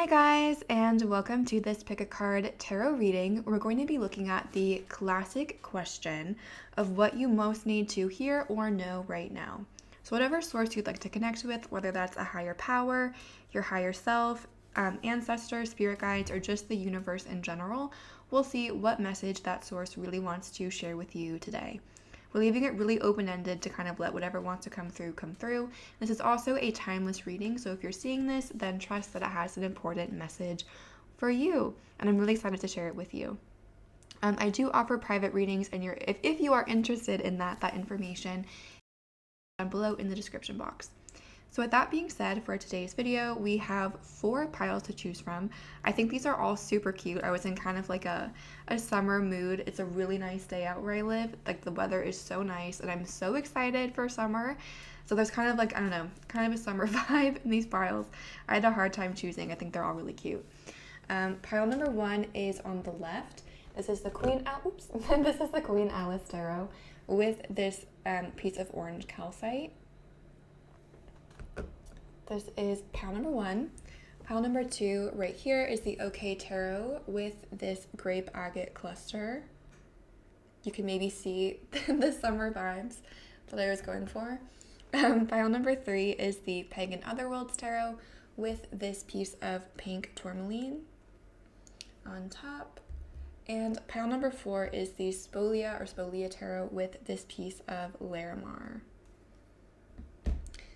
Hi guys, and welcome to this pick a card tarot reading. We're going to be looking at the classic question of what you most need to hear or know right now. So whatever source you'd like to connect with, whether that's a higher power, your higher self, ancestors, spirit guides, or just the universe in general, we'll see what message that source really wants to share with you today. We're leaving it really open-ended to kind of let whatever wants to come through. This is also a timeless reading, so if you're seeing this, then trust that it has an important message for you, and I'm really excited to share it with you. I do offer private readings, and if you are interested in that information down below in the description box. So with that being said, for today's video, we have 4 piles to choose from. I think these are all super cute. I was in kind of like a summer mood. It's a really nice day out where I live. Like the weather is so nice and I'm so excited for summer. So there's kind of like, I don't know, kind of a summer vibe in these piles. I had a hard time choosing. I think they're all really cute. Pile number 1 is on the left. This is the this is the Queen Alice Tarot with this piece of orange calcite. This is pile number 1. Pile number 2 right here is the OK Tarot with this grape agate cluster. You can maybe see the summer vibes that I was going for. Pile number 3 is the Pagan Otherworlds Tarot with this piece of pink tourmaline on top. And pile number 4 is the spolia Tarot with this piece of larimar.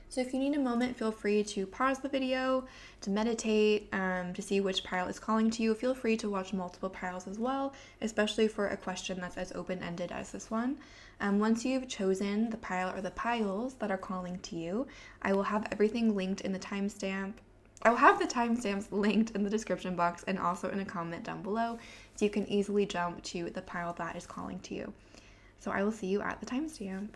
So if you need a moment, feel free to pause the video, to meditate, to see which pile is calling to you. Feel free to watch multiple piles as well, especially for a question that's as open-ended as this one. Once you've chosen the pile or the piles that are calling to you, I will have everything linked in the timestamp. I will have the timestamps linked in the description box and also in a comment down below, so you can easily jump to the pile that is calling to you. So I will see you at the timestamp.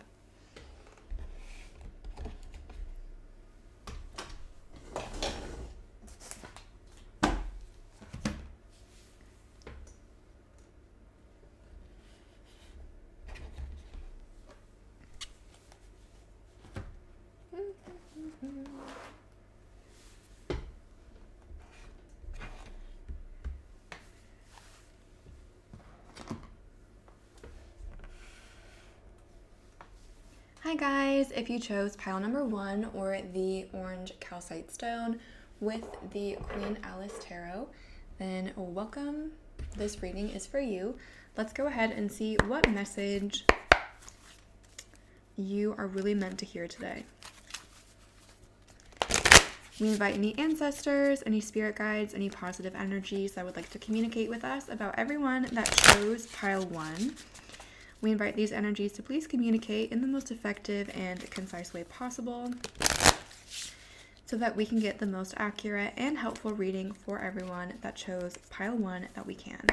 Hi guys, if you chose pile number 1 or the orange calcite stone with the Queen Alice Tarot, then welcome. This reading is for you. Let's go ahead and see what message you are really meant to hear today. We invite any ancestors, any spirit guides, any positive energies that would like to communicate with us about everyone that chose pile 1. We invite these energies to please communicate in the most effective and concise way possible so that we can get the most accurate and helpful reading for everyone that chose pile 1 that we can.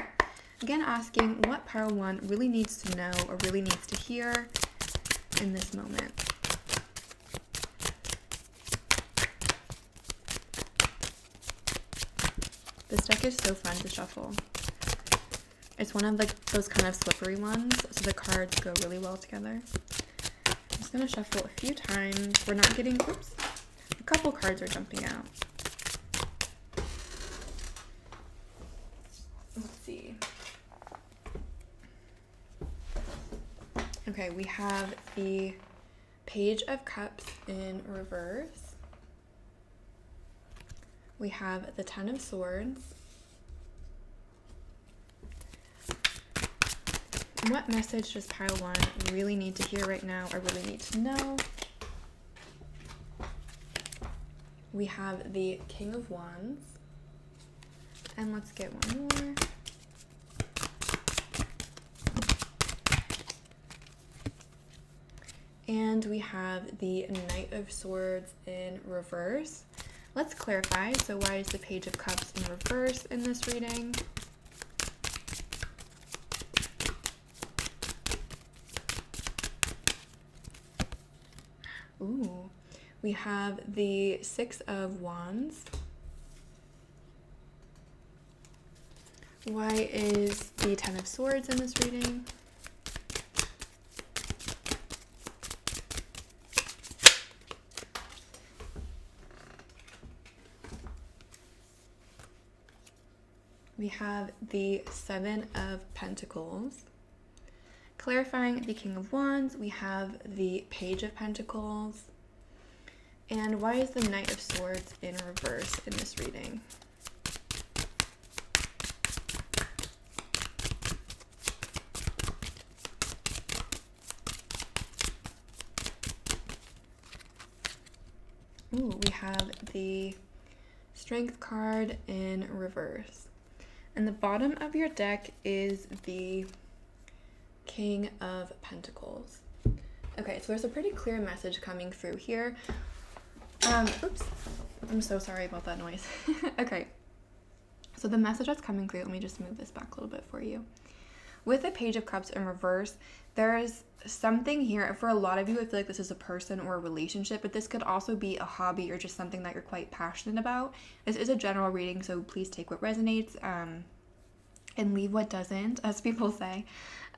Again, asking what pile 1 really needs to know or really needs to hear in this moment. This deck is so fun to shuffle. It's one of like those kind of slippery ones, so the cards go really well together. I'm just going to shuffle a few times. We're not getting, a couple cards are jumping out. Let's see. Okay, we have the Page of Cups in reverse. We have the Ten of Swords. What message does pile 1 really need to hear right now or really need to know? We have the King of Wands. And let's get one more. And we have the Knight of Swords in reverse. Let's clarify. So why is the Page of Cups in reverse in this reading? Ooh, we have the Six of Wands. Why is the Ten of Swords in this reading? We have the Seven of Pentacles. Clarifying the King of Wands, we have the Page of Pentacles. And why is the Knight of Swords in reverse in this reading? Ooh, we have the Strength card in reverse. And the bottom of your deck is the King of Pentacles. Okay, so there's a pretty clear message coming through here. Oops, I'm so sorry about that noise. Okay, so the message that's coming through, let me just move this back a little bit for you. With the Page of Cups in reverse, there's something here. For a lot of you, I feel like this is a person or a relationship, but this could also be a hobby or just something that you're quite passionate about. This is a general reading, so please take what resonates and leave what doesn't, as people say.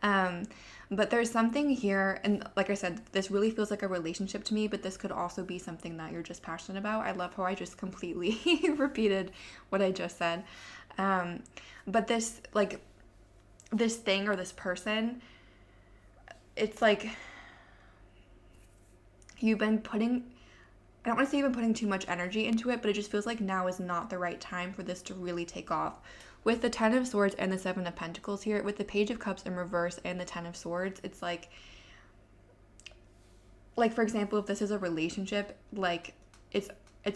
But there's something here, and like I said, this really feels like a relationship to me, but this could also be something that you're just passionate about. I love how I just completely repeated what I just said. But this, like, this thing or this person, it's like you've been putting, I don't want to say you've been putting too much energy into it, but it just feels like now is not the right time for this to really take off. With the Ten of Swords and the Seven of Pentacles here, with the Page of Cups in reverse and the Ten of Swords, it's like for example, if this is a relationship, like it's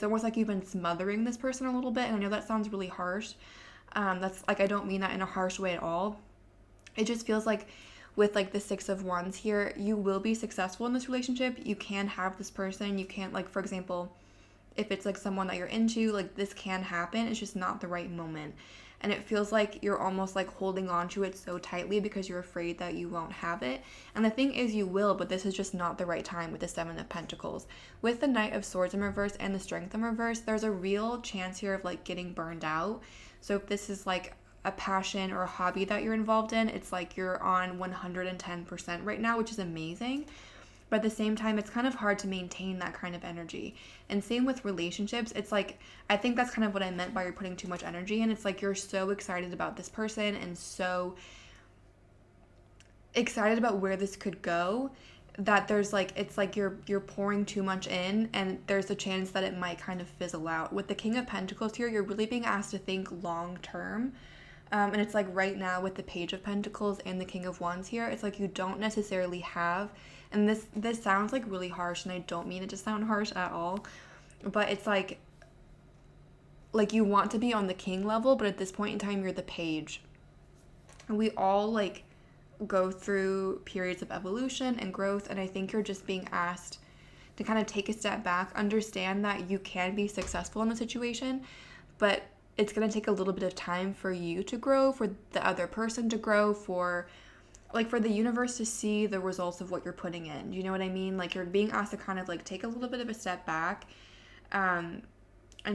almost like you've been smothering this person a little bit, and I know that sounds really harsh. That's like, I don't mean that in a harsh way at all. It just feels like with like the Six of Wands here, you will be successful in this relationship. You can have this person. You can't, like, for example, if it's like someone that you're into, like this can happen. It's just not the right moment. And it feels like you're almost like holding on to it so tightly because you're afraid that you won't have it. And the thing is, you will, but this is just not the right time with the Seven of Pentacles. With the Knight of Swords in reverse and the Strength in reverse, there's a real chance here of like getting burned out. So if this is like a passion or a hobby that you're involved in, it's like you're on 110% right now, which is amazing. But at the same time, it's kind of hard to maintain that kind of energy. And same with relationships. It's like, I think that's kind of what I meant by you're putting too much energy in. It's like you're so excited about this person and so excited about where this could go that there's like, it's like you're pouring too much in, and there's a chance that it might kind of fizzle out. With the King of Pentacles here, you're really being asked to think long term. And it's like right now with the Page of Pentacles and the King of Wands here, it's like you don't necessarily have, and this sounds like really harsh, and I don't mean it to sound harsh at all, but it's like you want to be on the king level, but at this point in time, you're the page. And we all like go through periods of evolution and growth, and I think you're just being asked to kind of take a step back, understand that you can be successful in the situation, but it's going to take a little bit of time for you to grow, for the other person to grow, for the universe to see the results of what you're putting in. You know what I mean? Like, you're being asked to kind of like take a little bit of a step back, and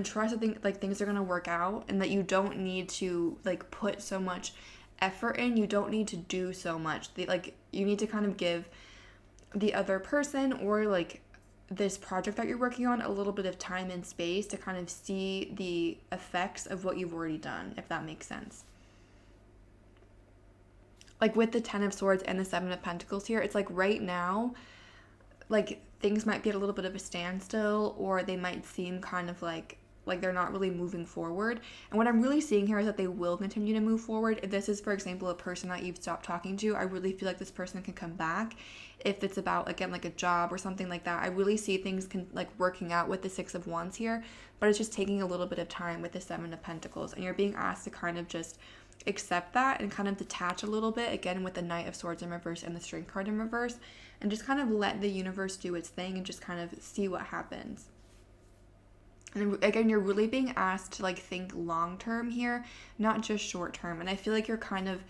trust that things are going to work out, and that you don't need to like put so much effort in. You don't need to do so much. You need to kind of give the other person or like this project that you're working on a little bit of time and space to kind of see the effects of what you've already done, if that makes sense. Like with the Ten of Swords and the Seven of Pentacles here, it's like right now, like things might be at a little bit of a standstill, or they might seem kind of like they're not really moving forward. And what I'm really seeing here is that they will continue to move forward. If this is, for example, a person that you've stopped talking to, I really feel like this person can come back. If it's about, again, like a job or something like that, I really see things working out with the Six of Wands here, but it's just taking a little bit of time with the Seven of Pentacles. And you're being asked to kind of just accept that and kind of detach a little bit, again, with the Knight of Swords in reverse and the Strength card in reverse, and just kind of let the universe do its thing and just kind of see what happens. And again, you're really being asked to like think long term here, not just short term. And I feel like you're kind of,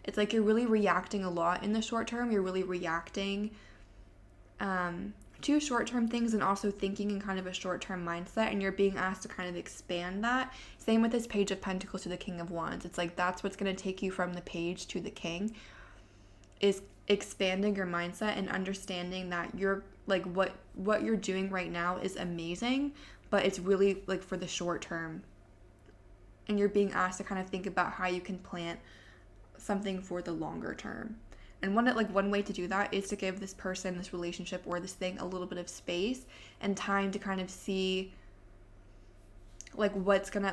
it's like you're really reacting a lot in the short term. You're really reacting to short term things, and also thinking in kind of a short term mindset. And you're being asked to kind of expand that. Same with this Page of Pentacles to the King of Wands. It's like that's what's going to take you from the page to the king, is expanding your mindset and understanding that you're like what you're doing right now is amazing, but it's really like for the short term. and you're being asked to kind of think about how you can plant something for the longer term. And one way to do that is to give this person, this relationship, or this thing a little bit of space and time to kind of see what's gonna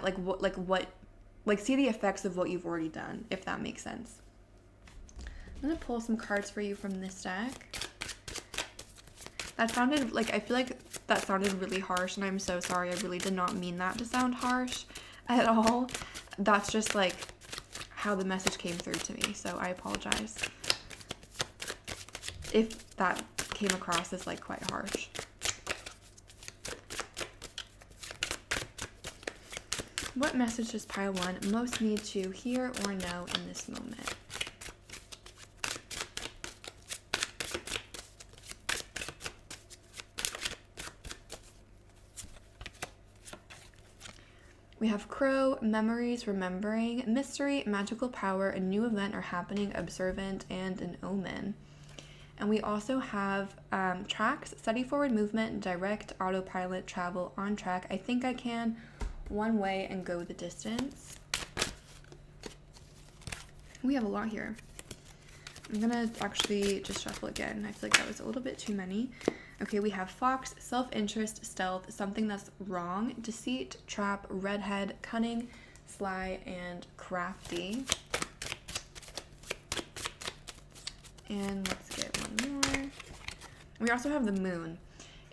see the effects of what you've already done, if that makes sense. I'm gonna pull some cards for you from this deck. That sounded I feel like that sounded really harsh, and I'm so sorry. I really did not mean that to sound harsh at all. That's just how the message came through to me, so I apologize if that came across as quite harsh. What message does pile 1 most need to hear or know in this moment? We have Crow, Memories, Remembering, Mystery, Magical Power, a new event are happening, Observant, and an Omen. And we also have Tracks, Steady Forward Movement, Direct, Autopilot, Travel, On Track, I Think I Can, One Way, and Go the Distance. We have a lot here. I'm gonna actually just shuffle again. I feel like that was a little bit too many. Okay, we have Fox, Self-Interest, Stealth, Something That's Wrong, Deceit, Trap, Redhead, Cunning, Sly, and Crafty. And let's get one more. We also have the Moon.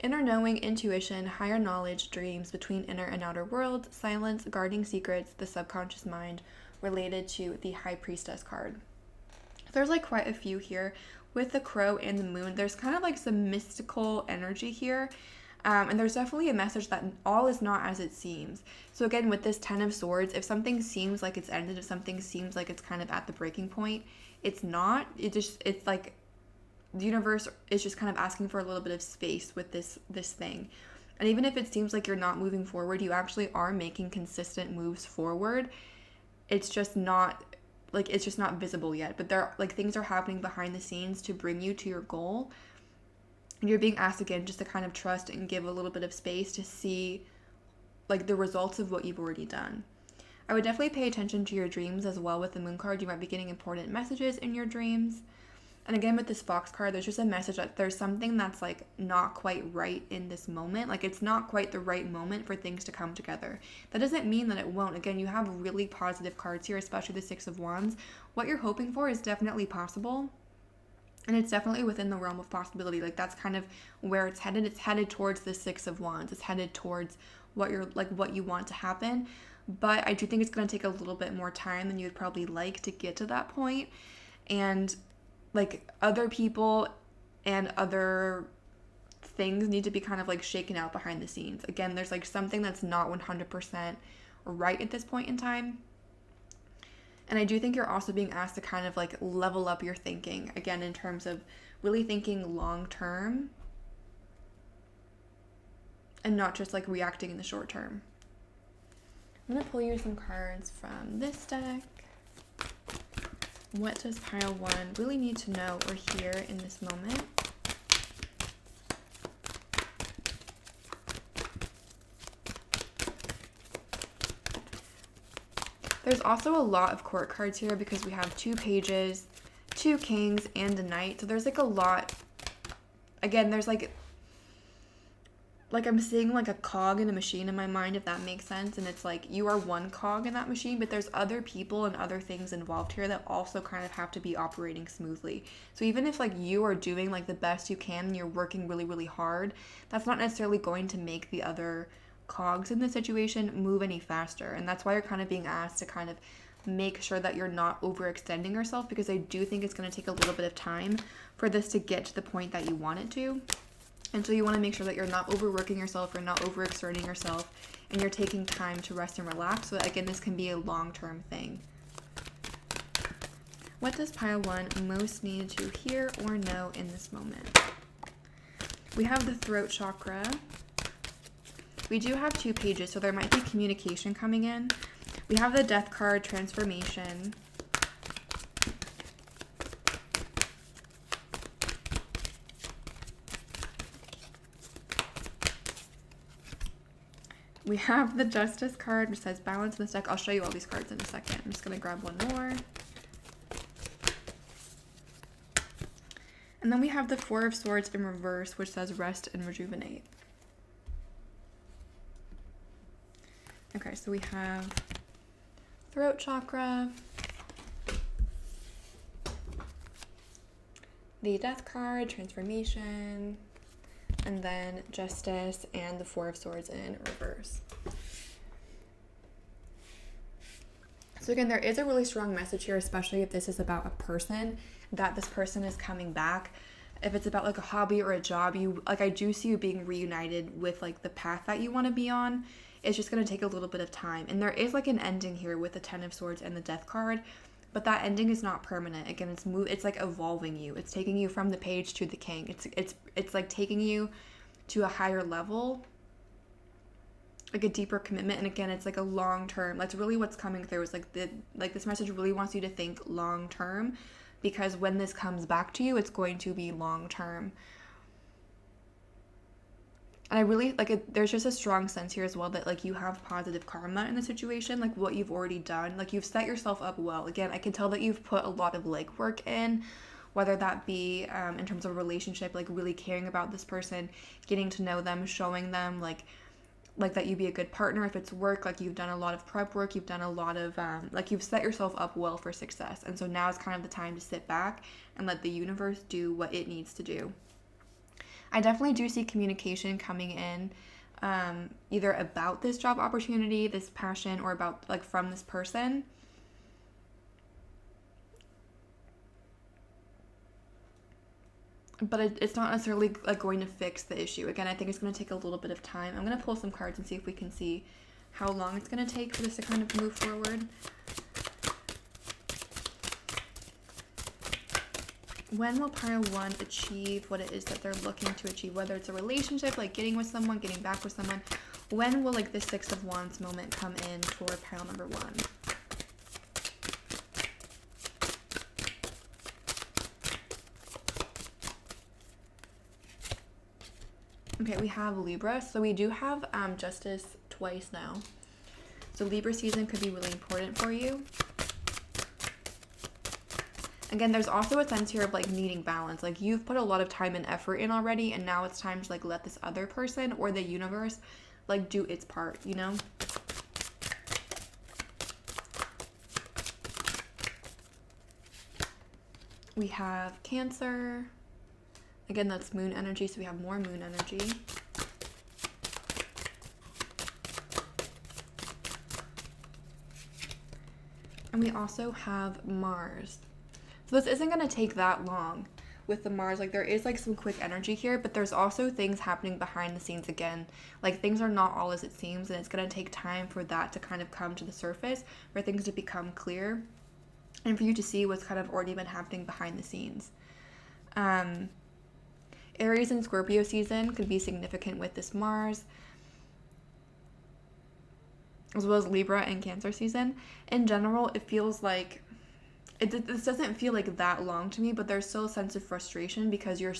Inner knowing, intuition, higher knowledge, dreams between inner and outer worlds, silence, guarding secrets, the subconscious mind, related to the High Priestess card. There's quite a few here. With the Crow and the Moon, there's kind of some mystical energy here. And there's definitely a message that all is not as it seems. So again, with this 10 of Swords, if something seems like it's ended, if something seems like it's kind of at the breaking point, it's not. It's the universe is just kind of asking for a little bit of space with this thing. And even if it seems like you're not moving forward, you actually are making consistent moves forward. It's just not visible yet, but there things are happening behind the scenes to bring you to your goal. And you're being asked again just to kind of trust and give a little bit of space to see the results of what you've already done. I would definitely pay attention to your dreams as well. With the Moon card, you might be getting important messages in your dreams. And again, with this Fox card, there's just a message that there's something that's not quite right in this moment. It's not quite the right moment for things to come together. That doesn't mean that it won't. Again, you have really positive cards here, especially the Six of Wands. What you're hoping for is definitely possible. And it's definitely within the realm of possibility. That's kind of where it's headed. It's headed towards the Six of Wands. It's headed towards what you want to happen. But I do think it's going to take a little bit more time than you would probably like to get to that point. And other people and other things need to be kind of shaken out behind the scenes. Again, there's something that's not 100% right at this point in time. And I do think you're also being asked to kind of level up your thinking, again, in terms of really thinking long term and not just reacting in the short term. I'm going to pull you some cards from this deck. What does pile 1 really need to know or hear in this moment? There's also a lot of court cards here because we have 2 pages, 2 kings, and a knight. So there's a lot. Again, there's I'm seeing a cog in a machine in my mind, if that makes sense. And it's you are one cog in that machine, but there's other people and other things involved here that also kind of have to be operating smoothly. So even if you are doing the best you can and you're working really, really hard, that's not necessarily going to make the other cogs in the situation move any faster. And that's why you're kind of being asked to kind of make sure that you're not overextending yourself, because I do think it's going to take a little bit of time for this to get to the point that you want it to. And so you want to make sure that you're not overworking yourself, you're not overexerting yourself, and you're taking time to rest and relax. So that, again, this can be a long-term thing. What does pile 1 most need to hear or know in this moment? We have the throat chakra. We do have 2 pages, so there might be communication coming in. We have the death card, transformation. We have the Justice card, which says balance in this deck. I'll show you all these cards in a second. I'm just going to grab one more. And then we have the Four of Swords in reverse, which says rest and rejuvenate. Okay, so we have throat chakra, the Death card, transformation, and then Justice and the Four of Swords in reverse. So again, there is a really strong message here, especially if this is about a person, that this person is coming back. If it's about like a hobby or a job, I do see you being reunited with like the path that you want to be on. It's just going to take a little bit of time. And there is like an ending here with the Ten of Swords and the Death card, but that ending is not permanent. Again, it's like evolving you. It's taking you from the Page to the King. It's like taking you to a higher level, like a deeper commitment. And again, it's like a long term. That's really what's coming through. Is like this message really wants you to think long term, because when this comes back to you, it's going to be long term. And I really like it. There's just a strong sense here as well that like you have positive karma in the situation, like what you've already done. Like you've set yourself up well. Again, I can tell that you've put a lot of legwork in, whether that be in terms of a relationship, like really caring about this person, getting to know them, showing them like that you'd be a good partner. If it's work, like you've done a lot of prep work, you've done a lot of like you've set yourself up well for success. And so now is kind of the time to sit back and let the universe do what it needs to do. I definitely do see communication coming in, either about this job opportunity, this passion, or about like from this person. But it's not necessarily like going to fix the issue. Again, I think it's going to take a little bit of time. I'm going to pull some cards and see if we can see how long it's going to take for this to kind of move forward. When will pile one achieve what it is that they're looking to achieve? Whether it's a relationship, like getting with someone, getting back with someone. When will like the Six of Wands moment come in for pile number one? Okay, we have Libra. So we do have Justice twice now. So Libra season could be really important for you. Again, there's also a sense here of like needing balance. Like you've put a lot of time and effort in already, and now it's time to like let this other person or the universe like do its part, you know? We have Cancer. Again, that's moon energy, so we have more moon energy. And we also have Mars. So this isn't going to take that long with the Mars. Like there is like some quick energy here, but there's also things happening behind the scenes again. Like things are not all as it seems, and it's going to take time for that to kind of come to the surface, for things to become clear, and for you to see what's kind of already been happening behind the scenes. Aries and Scorpio season could be significant with this Mars, as well as Libra and Cancer season. In general, it feels like this doesn't feel like that long to me, but there's still a sense of frustration because you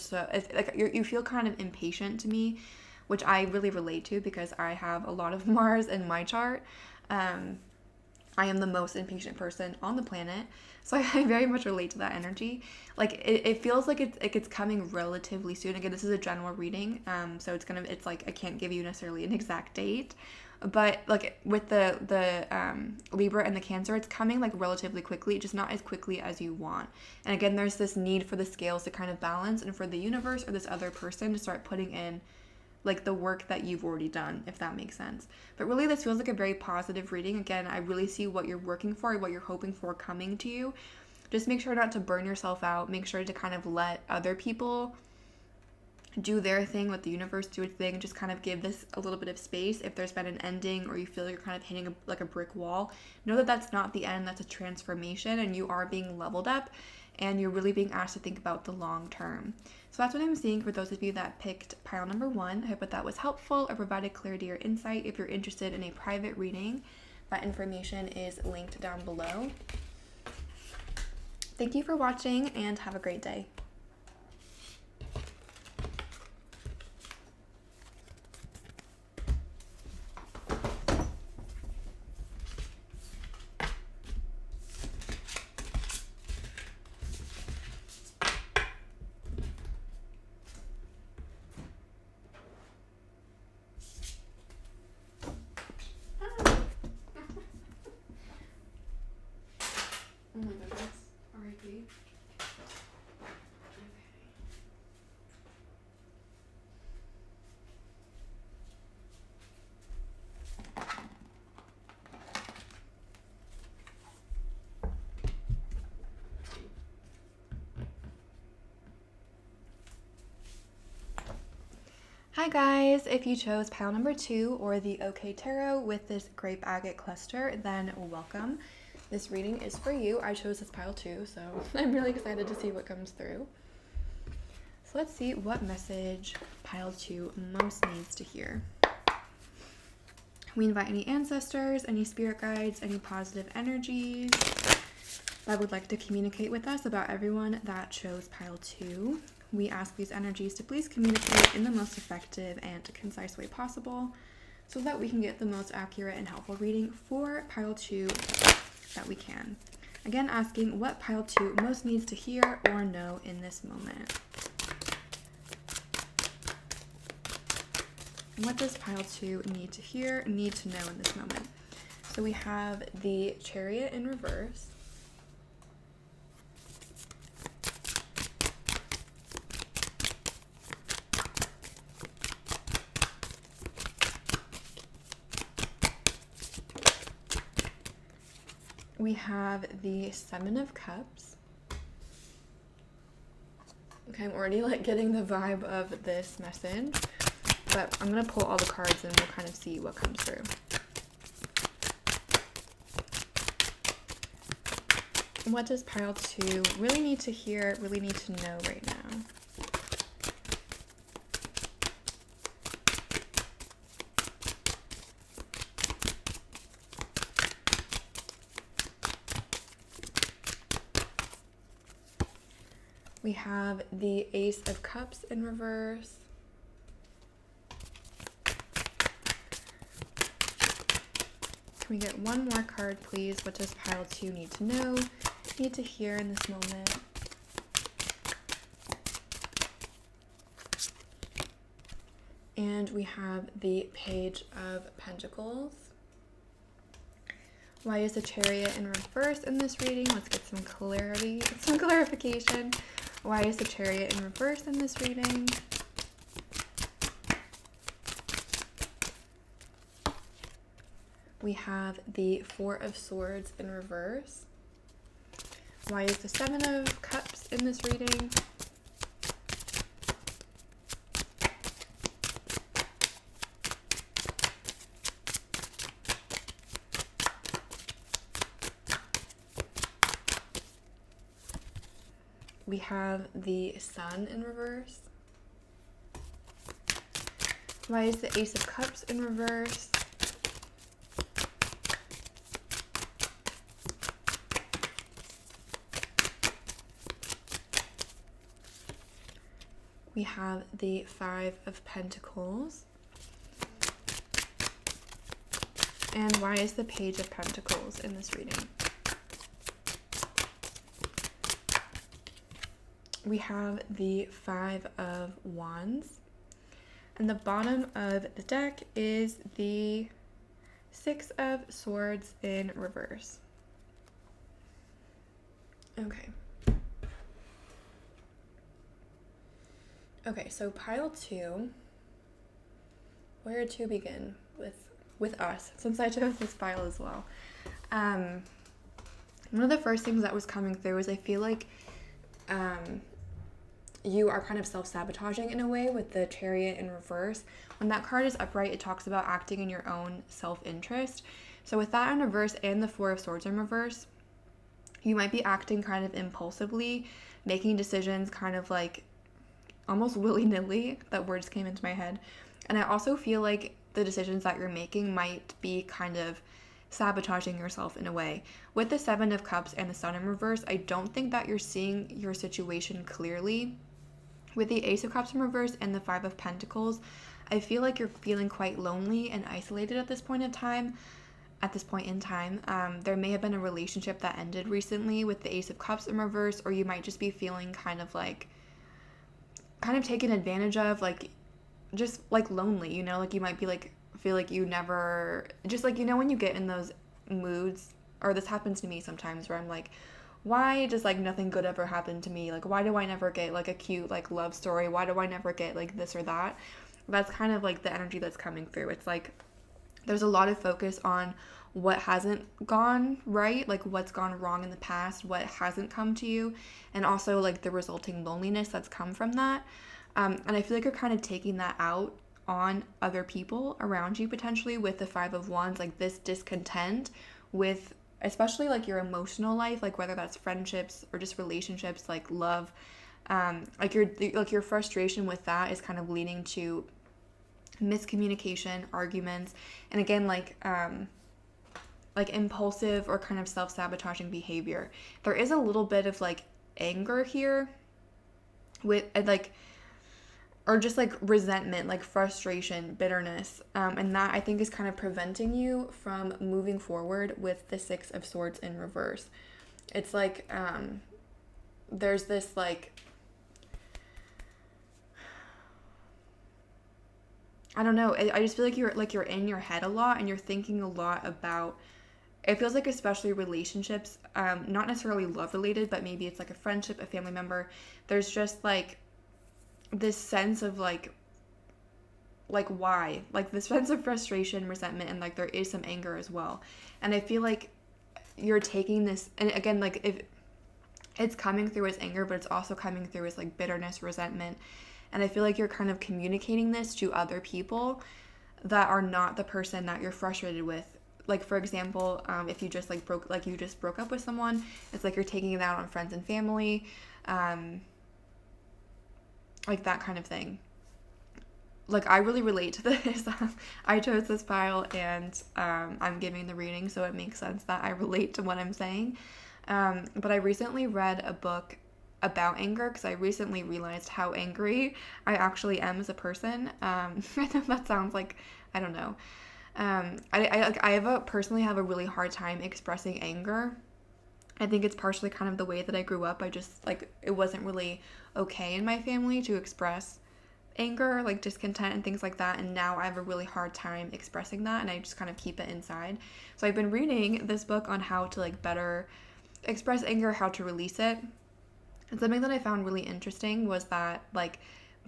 feel kind of impatient to me, which I really relate to because I have a lot of Mars in my chart. I am the most impatient person on the planet, so I very much relate to that energy. Like it feels like it's coming relatively soon. Again, this is a general reading, so it's like I can't give you necessarily an exact date. But like with the Libra and the Cancer, it's coming like relatively quickly, just not as quickly as you want. And again, there's this need for the scales to kind of balance, and for the universe or this other person to start putting in like the work that you've already done, if that makes sense. But really, this feels like a very positive reading. Again, I really see what you're working for, what you're hoping for coming to you. Just make sure not to burn yourself out. Make sure to kind of let other people do their thing, let the universe do its thing. Just kind of give this a little bit of space. If there's been an ending or you feel you're kind of hitting like a brick wall, know that that's not the end. That's a transformation, and you are being leveled up, and you're really being asked to think about the long term. So that's what I'm seeing for those of you that picked pile number one. I hope that was helpful or provided clarity or insight. If you're interested in a private reading, that information is linked down below. Thank you for watching, and have a great day. Hi guys! If you chose pile number 2 or the OK Tarot with this grape agate cluster, then welcome. This reading is for you. I chose this pile too, so I'm really excited to see what comes through. So let's see what message pile 2 most needs to hear. We invite any ancestors, any spirit guides, any positive energies that would like to communicate with us about everyone that chose pile 2. We ask these energies to please communicate in the most effective and concise way possible so that we can get the most accurate and helpful reading for pile 2 that we can. Again, asking what pile 2 most needs to hear or know in this moment. What does pile 2 need to hear, need to know in this moment? So we have the Chariot in reverse. We have the Seven of Cups. Okay, I'm already getting the vibe of this message, but I'm gonna pull all the cards and we'll kind of see what comes through. What does pile 2 really need to hear, really need to know right now? We have the Ace of Cups in reverse. Can we get one more card, please? What does pile 2 need to know, need to hear in this moment? And we have the Page of Pentacles. Why is the Chariot in reverse in this reading? Let's get some clarity, some clarification. Why is the Chariot in reverse in this reading? We have the Four of Swords in reverse. Why is the Seven of Cups in this reading? We have the Sun in reverse. Why is the Ace of Cups in reverse? We have the Five of Pentacles. And why is the Page of Pentacles in this reading? We have the Five of Wands. And the bottom of the deck is the Six of Swords in reverse. Okay. Okay, so pile 2, where to begin with us, since I chose this pile as well. One of the first things that was coming through is I feel like you are kind of self-sabotaging in a way with the Chariot in reverse. When that card is upright, it talks about acting in your own self-interest. So with that in reverse and the Four of Swords in reverse, you might be acting kind of impulsively, making decisions kind of almost willy-nilly. That word just came into my head. And I also feel like the decisions that you're making might be kind of sabotaging yourself in a way. With the Seven of Cups and the Sun in reverse, I don't think that you're seeing your situation clearly. With the Ace of Cups in reverse and the Five of Pentacles, I feel like you're feeling quite lonely and isolated at this point in time. There may have been a relationship that ended recently with the Ace of Cups in reverse, or you might just be feeling kind of taken advantage of, just lonely, you might be feel like you never, just when you get in those moods, or this happens to me sometimes where I'm like, why does nothing good ever happen to me? Why do I never get a cute love story? Why do I never get this or that? That's kind of the energy that's coming through. It's there's a lot of focus on what hasn't gone right, what's gone wrong in the past, what hasn't come to you, and also the resulting loneliness that's come from that. And I feel like you're kind of taking that out on other people around you potentially with the Five of Wands, like this discontent with especially like your emotional life, like whether that's friendships or just relationships, like love, like your frustration with that is kind of leading to miscommunication, arguments, and again like impulsive or kind of self-sabotaging behavior. There is a little bit of like anger here with like, or just like resentment, like frustration, bitterness, and that I think is kind of preventing you from moving forward with the Six of Swords in reverse. It's like there's this like, I don't know, I just feel like you're in your head a lot and you're thinking a lot about, it feels like especially relationships, not necessarily love related, but maybe it's like a friendship, a family member. There's just like this sense of like why, like this sense of frustration, resentment, and like there is some anger as well. And I feel like you're taking this, and again, like if it's coming through as anger, but it's also coming through as like bitterness, resentment. And I feel like you're kind of communicating this to other people that are not the person that you're frustrated with. Like, for example, if you just broke up with someone, it's like you're taking it out on friends and family, like that kind of thing. Like, I really relate to this. I chose this pile and I'm giving the reading, so it makes sense that I relate to what I'm saying. But I recently read a book about anger because I recently realized how angry I actually am as a person. I know that sounds like, I don't know. I personally have a really hard time expressing anger. I think it's partially kind of the way that I grew up. I just, like, it wasn't really okay in my family to express anger, like discontent and things like that. And now I have a really hard time expressing that, and I just kind of keep it inside. So I've been reading this book on how to like better express anger, how to release it. And something that I found really interesting was that like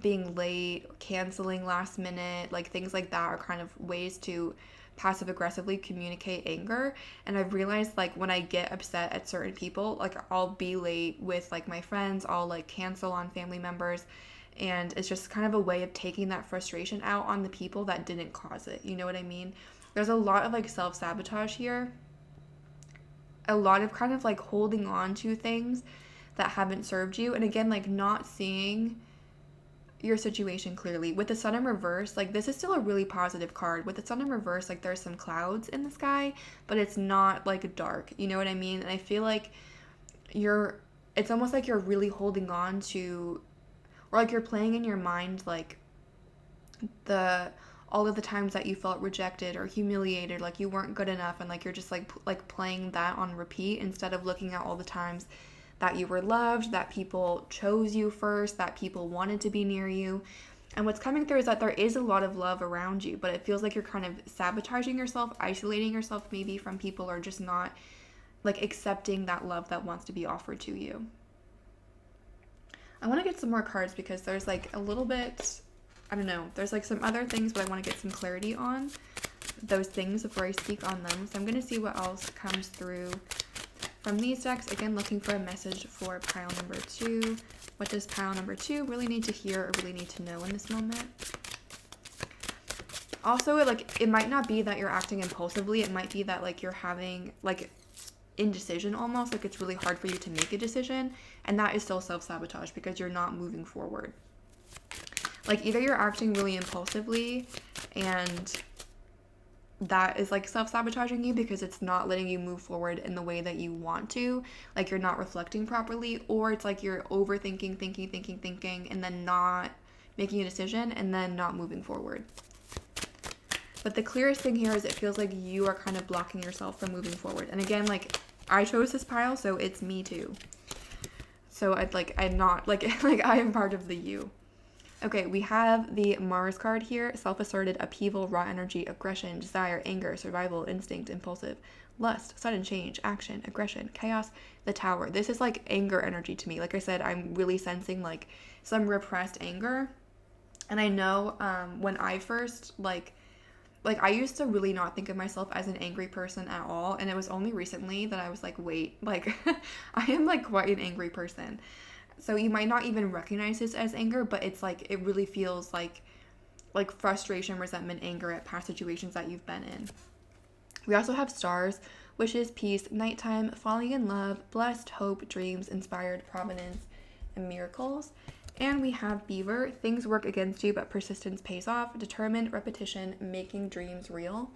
being late, canceling last minute, like things like that are kind of ways to passive aggressively communicate anger. And I've realized like when I get upset at certain people, like I'll be late with like my friends, I'll like cancel on family members, and it's just kind of a way of taking that frustration out on the people that didn't cause it. You know what I mean? There's a lot of like self-sabotage here. A lot of kind of like holding on to things that haven't served you. And again, like not seeing your situation clearly. With the Sun in reverse, like this is still a really positive card. With the Sun in reverse, like there's some clouds in the sky, but it's not like dark. You know what I mean? And I feel like it's almost like you're really holding on to, or like you're playing in your mind like all of the times that you felt rejected or humiliated, like you weren't good enough, and like you're just like playing that on repeat instead of looking at all the times that you were loved, that people chose you first, that people wanted to be near you. And what's coming through is that there is a lot of love around you, but it feels like you're kind of sabotaging yourself, isolating yourself maybe from people, or just not like accepting that love that wants to be offered to you. I want to get some more cards because there's like a little bit, I don't know, there's like some other things, but I want to get some clarity on those things before I speak on them. So I'm going to see what else comes through from these decks. Again, looking for a message for pile number 2. What does pile number 2 really need to hear or really need to know in this moment? Also, like, it might not be that you're acting impulsively. It might be that, like, you're having, like, indecision almost. Like, it's really hard for you to make a decision. And that is still self-sabotage because you're not moving forward. Like, either you're acting really impulsively and that is, like, self-sabotaging you because it's not letting you move forward in the way that you want to. Like, you're not reflecting properly. Or it's like you're overthinking, thinking, and then not making a decision and then not moving forward. But the clearest thing here is it feels like you are kind of blocking yourself from moving forward. And again, like, I chose this pile, so it's me too. So I'm not, like I am part of the you. Okay, we have the Mars card here. Self-asserted, upheaval, raw energy, aggression, desire, anger, survival, instinct, impulsive, lust, sudden change, action, aggression, chaos, the Tower. This is like anger energy to me. Like I said, I'm really sensing like some repressed anger. And I know when I first like I used to really not think of myself as an angry person at all. And it was only recently that I was like, wait, like I am like quite an angry person. So you might not even recognize this as anger, but it's like, it really feels like like frustration, resentment, anger at past situations that you've been in. We also have stars, wishes, peace, nighttime, falling in love, blessed, hope, dreams, inspired, providence, and miracles. And we have beaver, things work against you, but persistence pays off, determined, repetition, making dreams real.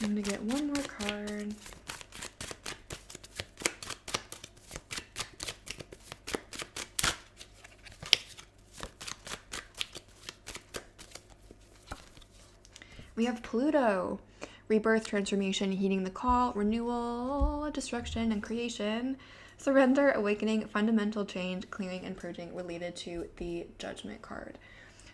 I'm going to get one more card. We have Pluto, rebirth, transformation, heeding the call, renewal, destruction, and creation, surrender, awakening, fundamental change, clearing, and purging related to the Judgment card.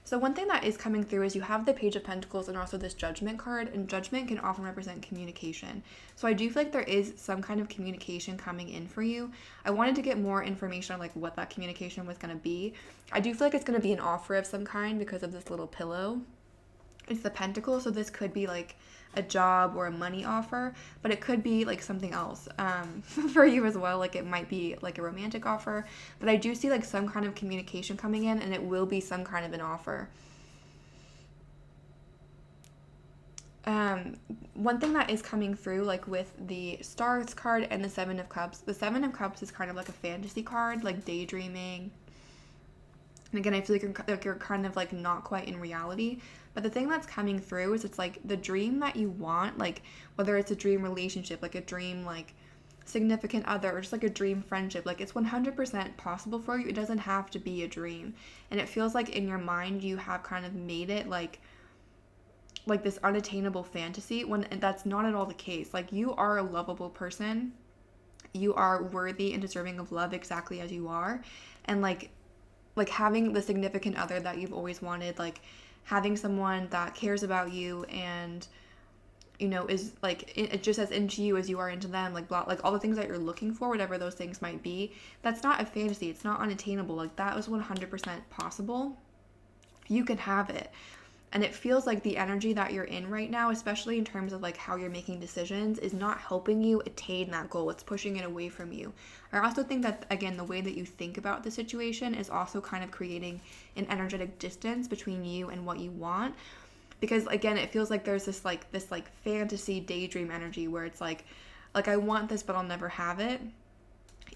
So one thing that is coming through is you have the Page of Pentacles and also this Judgment card, and Judgment can often represent communication. So I do feel like there is some kind of communication coming in for you. I wanted to get more information on like what that communication was going to be. I do feel like it's going to be an offer of some kind because of this little pillow. It's the Pentacle, so this could be like a job or a money offer, but it could be like something else for you as well. Like it might be like a romantic offer, but I do see like some kind of communication coming in, and it will be some kind of an offer. One thing that is coming through, like with the Stars card and the Seven of Cups, the Seven of Cups is kind of like a fantasy card, like daydreaming. And again, I feel like you're kind of like not quite in reality. But the thing that's coming through is it's like the dream that you want, like whether it's a dream relationship, like a dream like significant other, or just like a dream friendship, like it's 100% possible for you. It doesn't have to be a dream. And it feels like in your mind you have kind of made it like this unattainable fantasy, when that's not at all the case. Like you are a lovable person. You are worthy and deserving of love exactly as you are. And like having the significant other that you've always wanted, like having someone that cares about you and, you know, is like it just as into you as you are into them, like blah, like all the things that you're looking for, whatever those things might be, that's not a fantasy. It's not unattainable. Like that was 100% possible. You can have it. And it feels like the energy that you're in right now, especially in terms of like how you're making decisions, is not helping you attain that goal. It's pushing it away from you. I also think that, again, the way that you think about the situation is also kind of creating an energetic distance between you and what you want. Because again, it feels like there's this fantasy daydream energy where it's like I want this, but I'll never have it.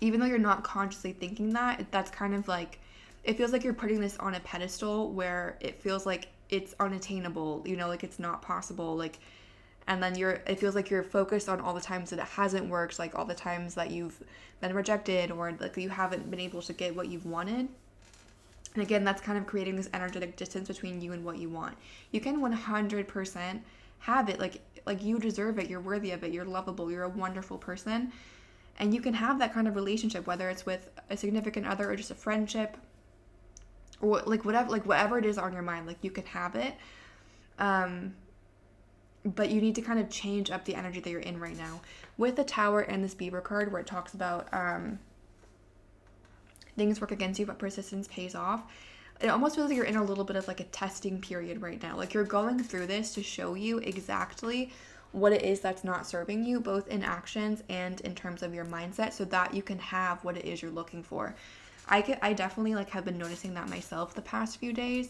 Even though you're not consciously thinking that, that's kind of like, it feels like you're putting this on a pedestal where it feels like it's unattainable, you know, like it's not possible, like, and then it feels like you're focused on all the times that it hasn't worked, like all the times that you've been rejected or like you haven't been able to get what you've wanted. And again, that's kind of creating this energetic distance between you and what you want. You can 100% have it, like you deserve it, you're worthy of it, you're lovable, you're a wonderful person, and you can have that kind of relationship, whether it's with a significant other or just a friendship, or like whatever it is on your mind, like you can have it, but you need to kind of change up the energy that you're in right now. With the Tower and this Beaver card, where it talks about things work against you but persistence pays off, it almost feels like you're in a little bit of like a testing period right now. Like you're going through this to show you exactly what it is that's not serving you, both in actions and in terms of your mindset, so that you can have what it is you're looking for. I definitely like have been noticing that myself the past few days,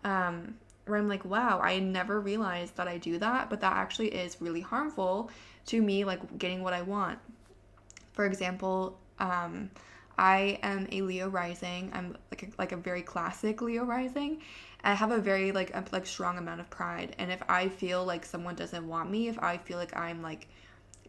where I'm like, wow, I never realized that I do that, but that actually is really harmful to me, like getting what I want. For example, I am a Leo rising. I'm like a very classic Leo rising. I have a very like strong amount of pride, and if I feel like someone doesn't want me, if I feel like I'm like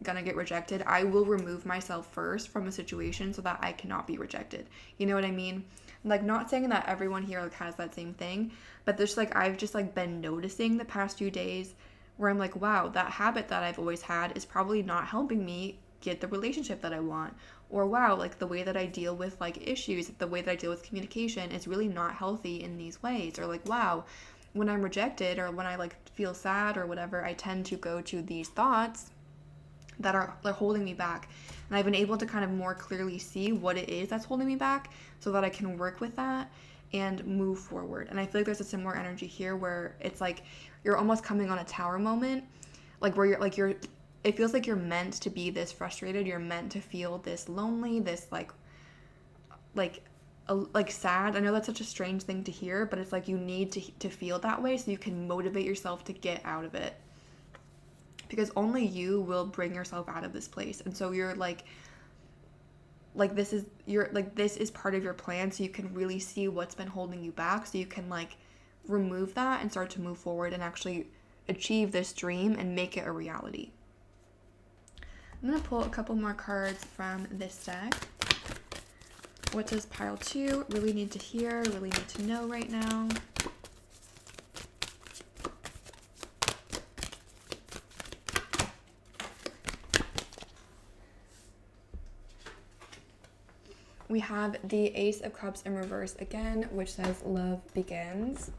gonna get rejected, I will remove myself first from a situation so that I cannot be rejected. You know what I mean? Like, not saying that everyone here like has that same thing, but there's like I've just like been noticing the past few days where I'm like, wow, that habit that I've always had is probably not helping me get the relationship that I want. Or wow, like the way that I deal with like issues, the way that I deal with communication is really not healthy in these ways. Or like, wow, when I'm rejected or when I like feel sad or whatever, I tend to go to these thoughts that are holding me back. And I've been able to kind of more clearly see what it is that's holding me back so that I can work with that and move forward. And I feel like there's a similar energy here where it's like you're almost coming on a tower moment, like where it feels like you're meant to be this frustrated, you're meant to feel this lonely, this like like sad. I know that's such a strange thing to hear, but it's like you need to feel that way so you can motivate yourself to get out of it. Because only you will bring yourself out of this place. And so you're like this is part of your plan, so you can really see what's been holding you back, so you can like remove that and start to move forward and actually achieve this dream and make it a reality. I'm going to pull a couple more cards from this deck. What does pile 2 really need to hear, really need to know right now? We have the Ace of Cups in reverse again, which says love begins.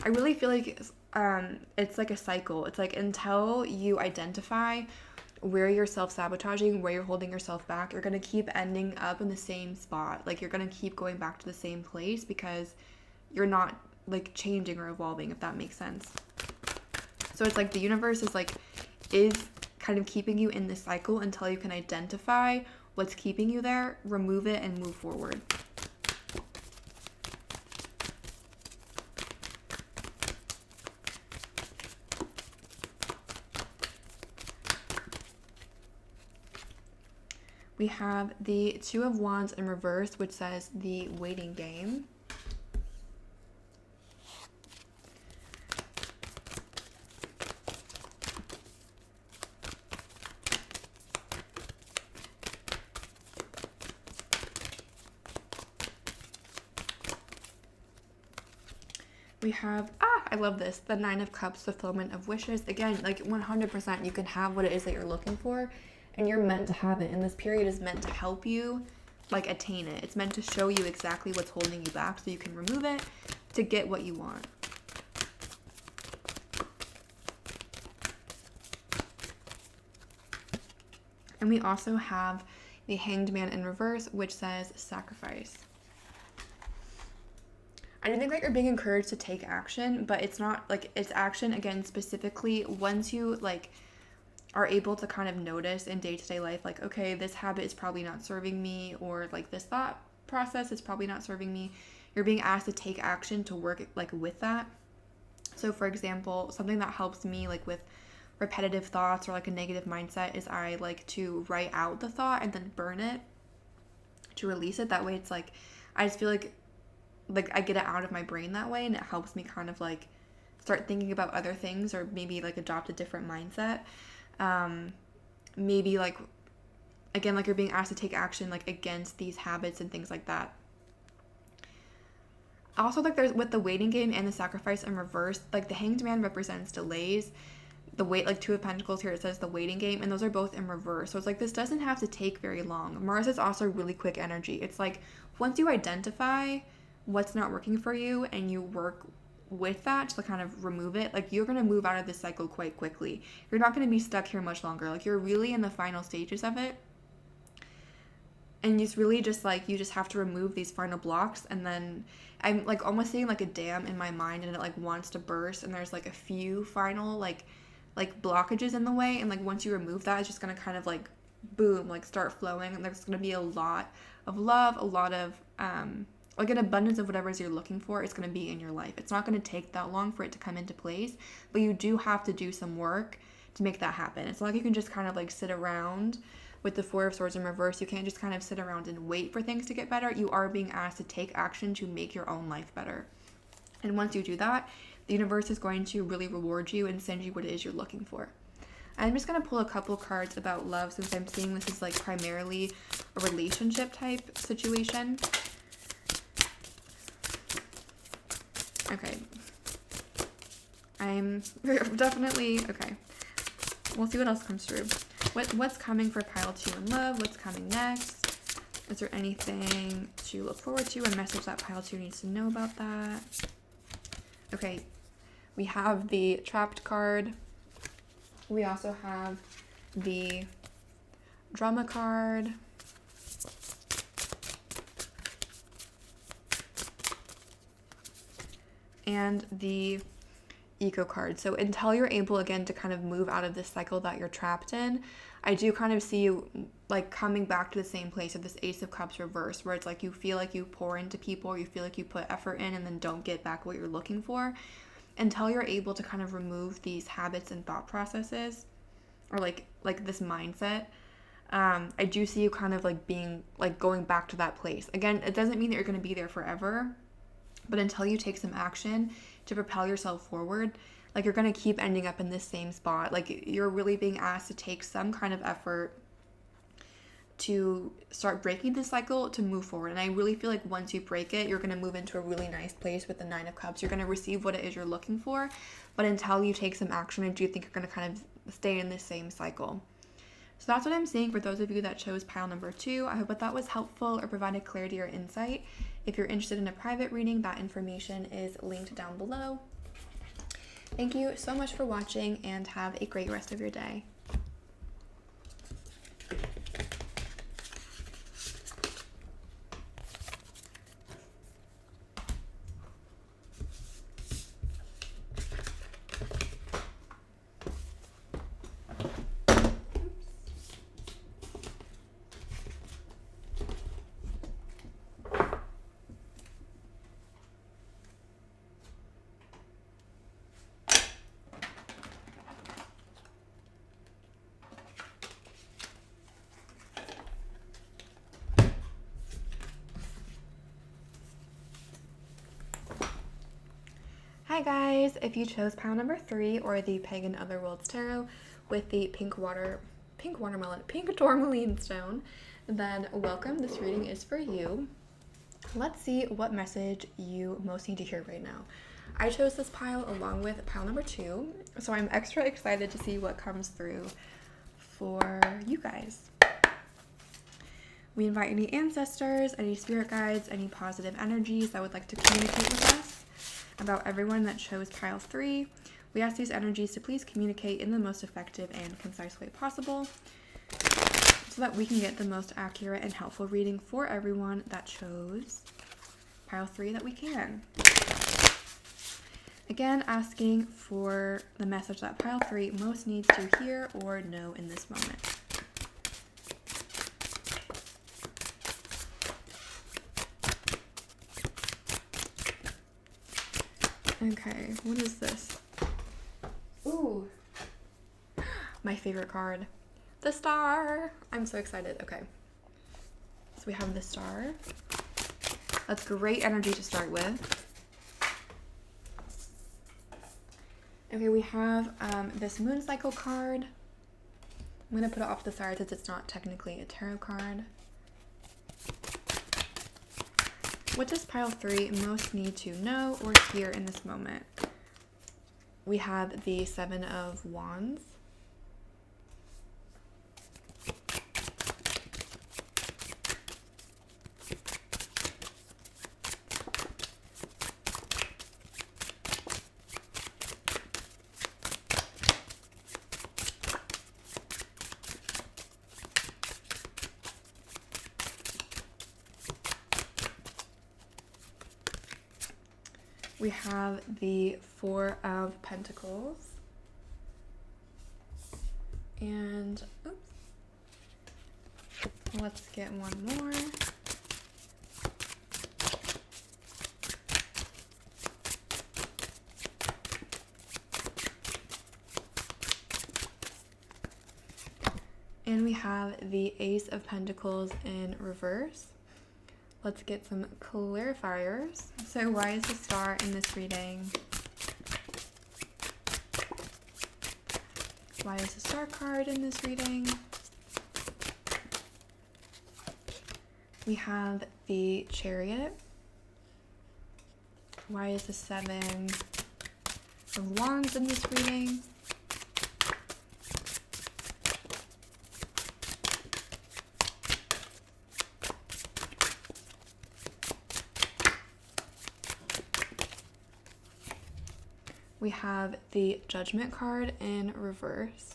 I really feel like it's like a cycle. It's like until you identify where you're self-sabotaging, where you're holding yourself back, you're going to keep ending up in the same spot. Like you're going to keep going back to the same place because you're not like changing or evolving, if that makes sense. So it's like the universe is kind of keeping you in this cycle until you can identify what's keeping you there, remove it, and move forward. We have the Two of Wands in reverse, which says the waiting game. We have, I love this, the Nine of Cups, fulfillment of wishes. Again, like 100% you can have what it is that you're looking for, and you're meant to have it. And this period is meant to help you like attain it. It's meant to show you exactly what's holding you back so you can remove it to get what you want. And we also have the Hanged Man in reverse, which says sacrifice. I do think that you're being encouraged to take action, but it's not like it's action again specifically once you like are able to kind of notice in day-to-day life, like, okay, this habit is probably not serving me, or like this thought process is probably not serving me. You're being asked to take action to work like with that. So for example, something that helps me like with repetitive thoughts or like a negative mindset is I like to write out the thought and then burn it to release it. That way it's like I just feel like I get it out of my brain that way, and it helps me kind of like start thinking about other things, or maybe like adopt a different mindset. Maybe like again, like you're being asked to take action like against these habits and things like that. Also, like there's with the waiting game and the sacrifice in reverse, like the Hanged Man represents delays. The wait, like Two of Pentacles here, it says the waiting game, and those are both in reverse. So it's like this doesn't have to take very long. Mars is also really quick energy. It's like once you identify what's not working for you and you work with that to kind of remove it, like you're going to move out of this cycle quite quickly. You're not going to be stuck here much longer. Like you're really in the final stages of it, and it's really just like you just have to remove these final blocks. And then I'm like almost seeing like a dam in my mind, and it like wants to burst, and there's like a few final like blockages in the way, and like once you remove that, it's just going to kind of like boom, like start flowing, and there's going to be a lot of love, a lot of like an abundance of whatever it is you're looking for is going to be in your life. It's not going to take that long for it to come into place, but you do have to do some work to make that happen. It's not like you can just kind of like sit around with the Four of Swords in reverse. You can't just kind of sit around and wait for things to get better. You are being asked to take action to make your own life better. And once you do that, the universe is going to really reward you and send you what it is you're looking for. I'm just going to pull a couple cards about love, since I'm seeing this is like primarily a relationship type situation. Okay. I'm definitely, okay. We'll see what else comes through. What's coming for pile 2 in love? What's coming next? Is there anything to look forward to? A message that pile 2 needs to know about that? Okay. We have the Trapped card. We also have the Drama card. And the Eco card. So until you're able again to kind of move out of this cycle that you're trapped in, I do kind of see you like coming back to the same place of this Ace of Cups reverse, where it's like you feel like you pour into people, or you feel like you put effort in and then don't get back what you're looking for, until you're able to kind of remove these habits and thought processes, or like this mindset. I do see you kind of like being like going back to that place. Again, it doesn't mean that you're going to be there forever, but until you take some action to propel yourself forward, like you're going to keep ending up in this same spot. Like you're really being asked to take some kind of effort to start breaking the cycle to move forward. And I really feel like once you break it, you're going to move into a really nice place with the Nine of Cups. You're going to receive what it is you're looking for. But until you take some action, I do think you're going to kind of stay in this same cycle. So that's what I'm seeing for those of you that chose pile number 2. I hope that was helpful or provided clarity or insight. If you're interested in a private reading, that information is linked down below. Thank you so much for watching, and have a great rest of your day. Hi guys, if you chose pile number 3 or the Pagan Otherworlds Tarot with the pink tourmaline stone, then welcome. This reading is for you. Let's see what message you most need to hear right now. I chose this pile along with pile number 2, so I'm extra excited to see what comes through for you guys. We invite any ancestors, any spirit guides, any positive energies that would like to communicate with us about everyone that chose pile 3. We ask these energies to please communicate in the most effective and concise way possible so that we can get the most accurate and helpful reading for everyone that chose pile 3 that we can. Again, asking for the message that pile 3 most needs to hear or know in this moment. Okay, what is this? Ooh, my favorite card, the Star. I'm so excited. Okay, so we have the Star. That's great energy to start with. Okay, we have this Moon Cycle card. I'm gonna put it off to the side since it's not technically a tarot card. What does pile 3 most need to know or hear in this moment? We have the 7 of Wands. We have the 4 of Pentacles, and oops, let's get one more. And we have the Ace of Pentacles in reverse. Let's get some clarifiers. So why is the Star in this reading? Why is the Star card in this reading? We have the Chariot. Why is the 7 of Wands in this reading? We have the Judgment card in reverse.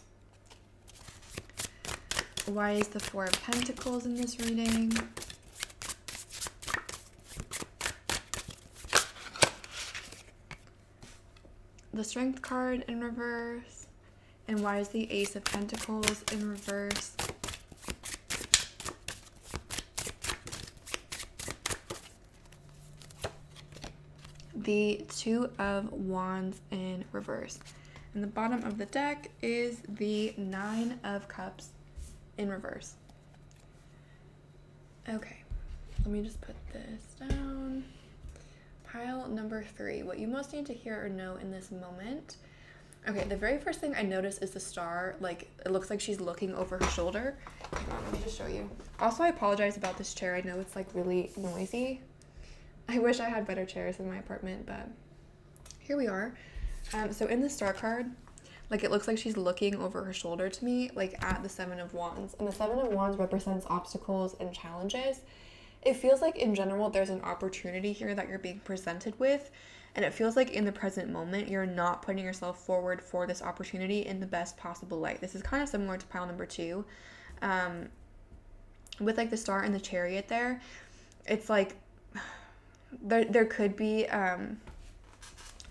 Why is the 4 of Pentacles in this reading? The Strength card in reverse. And why is the Ace of Pentacles in reverse? The Two of Wands in reverse. And the bottom of the deck is the Nine of Cups in reverse. Okay, let me just put this down. Pile number 3, what you most need to hear or know in this moment. Okay, the very first thing I notice is the star. Like, it looks like she's looking over her shoulder. Hang on, let me just show you. Also, I apologize about this chair. I know it's like really noisy. I wish I had better chairs in my apartment, but here we are. So in the star card, like, it looks like she's looking over her shoulder to me, like at the Seven of Wands. And the Seven of Wands represents obstacles and challenges. It feels like in general there's an opportunity here that you're being presented with. And it feels like in the present moment, you're not putting yourself forward for this opportunity in the best possible light. This is kind of similar to pile number 2. With like the star and the chariot there, it's like there could be,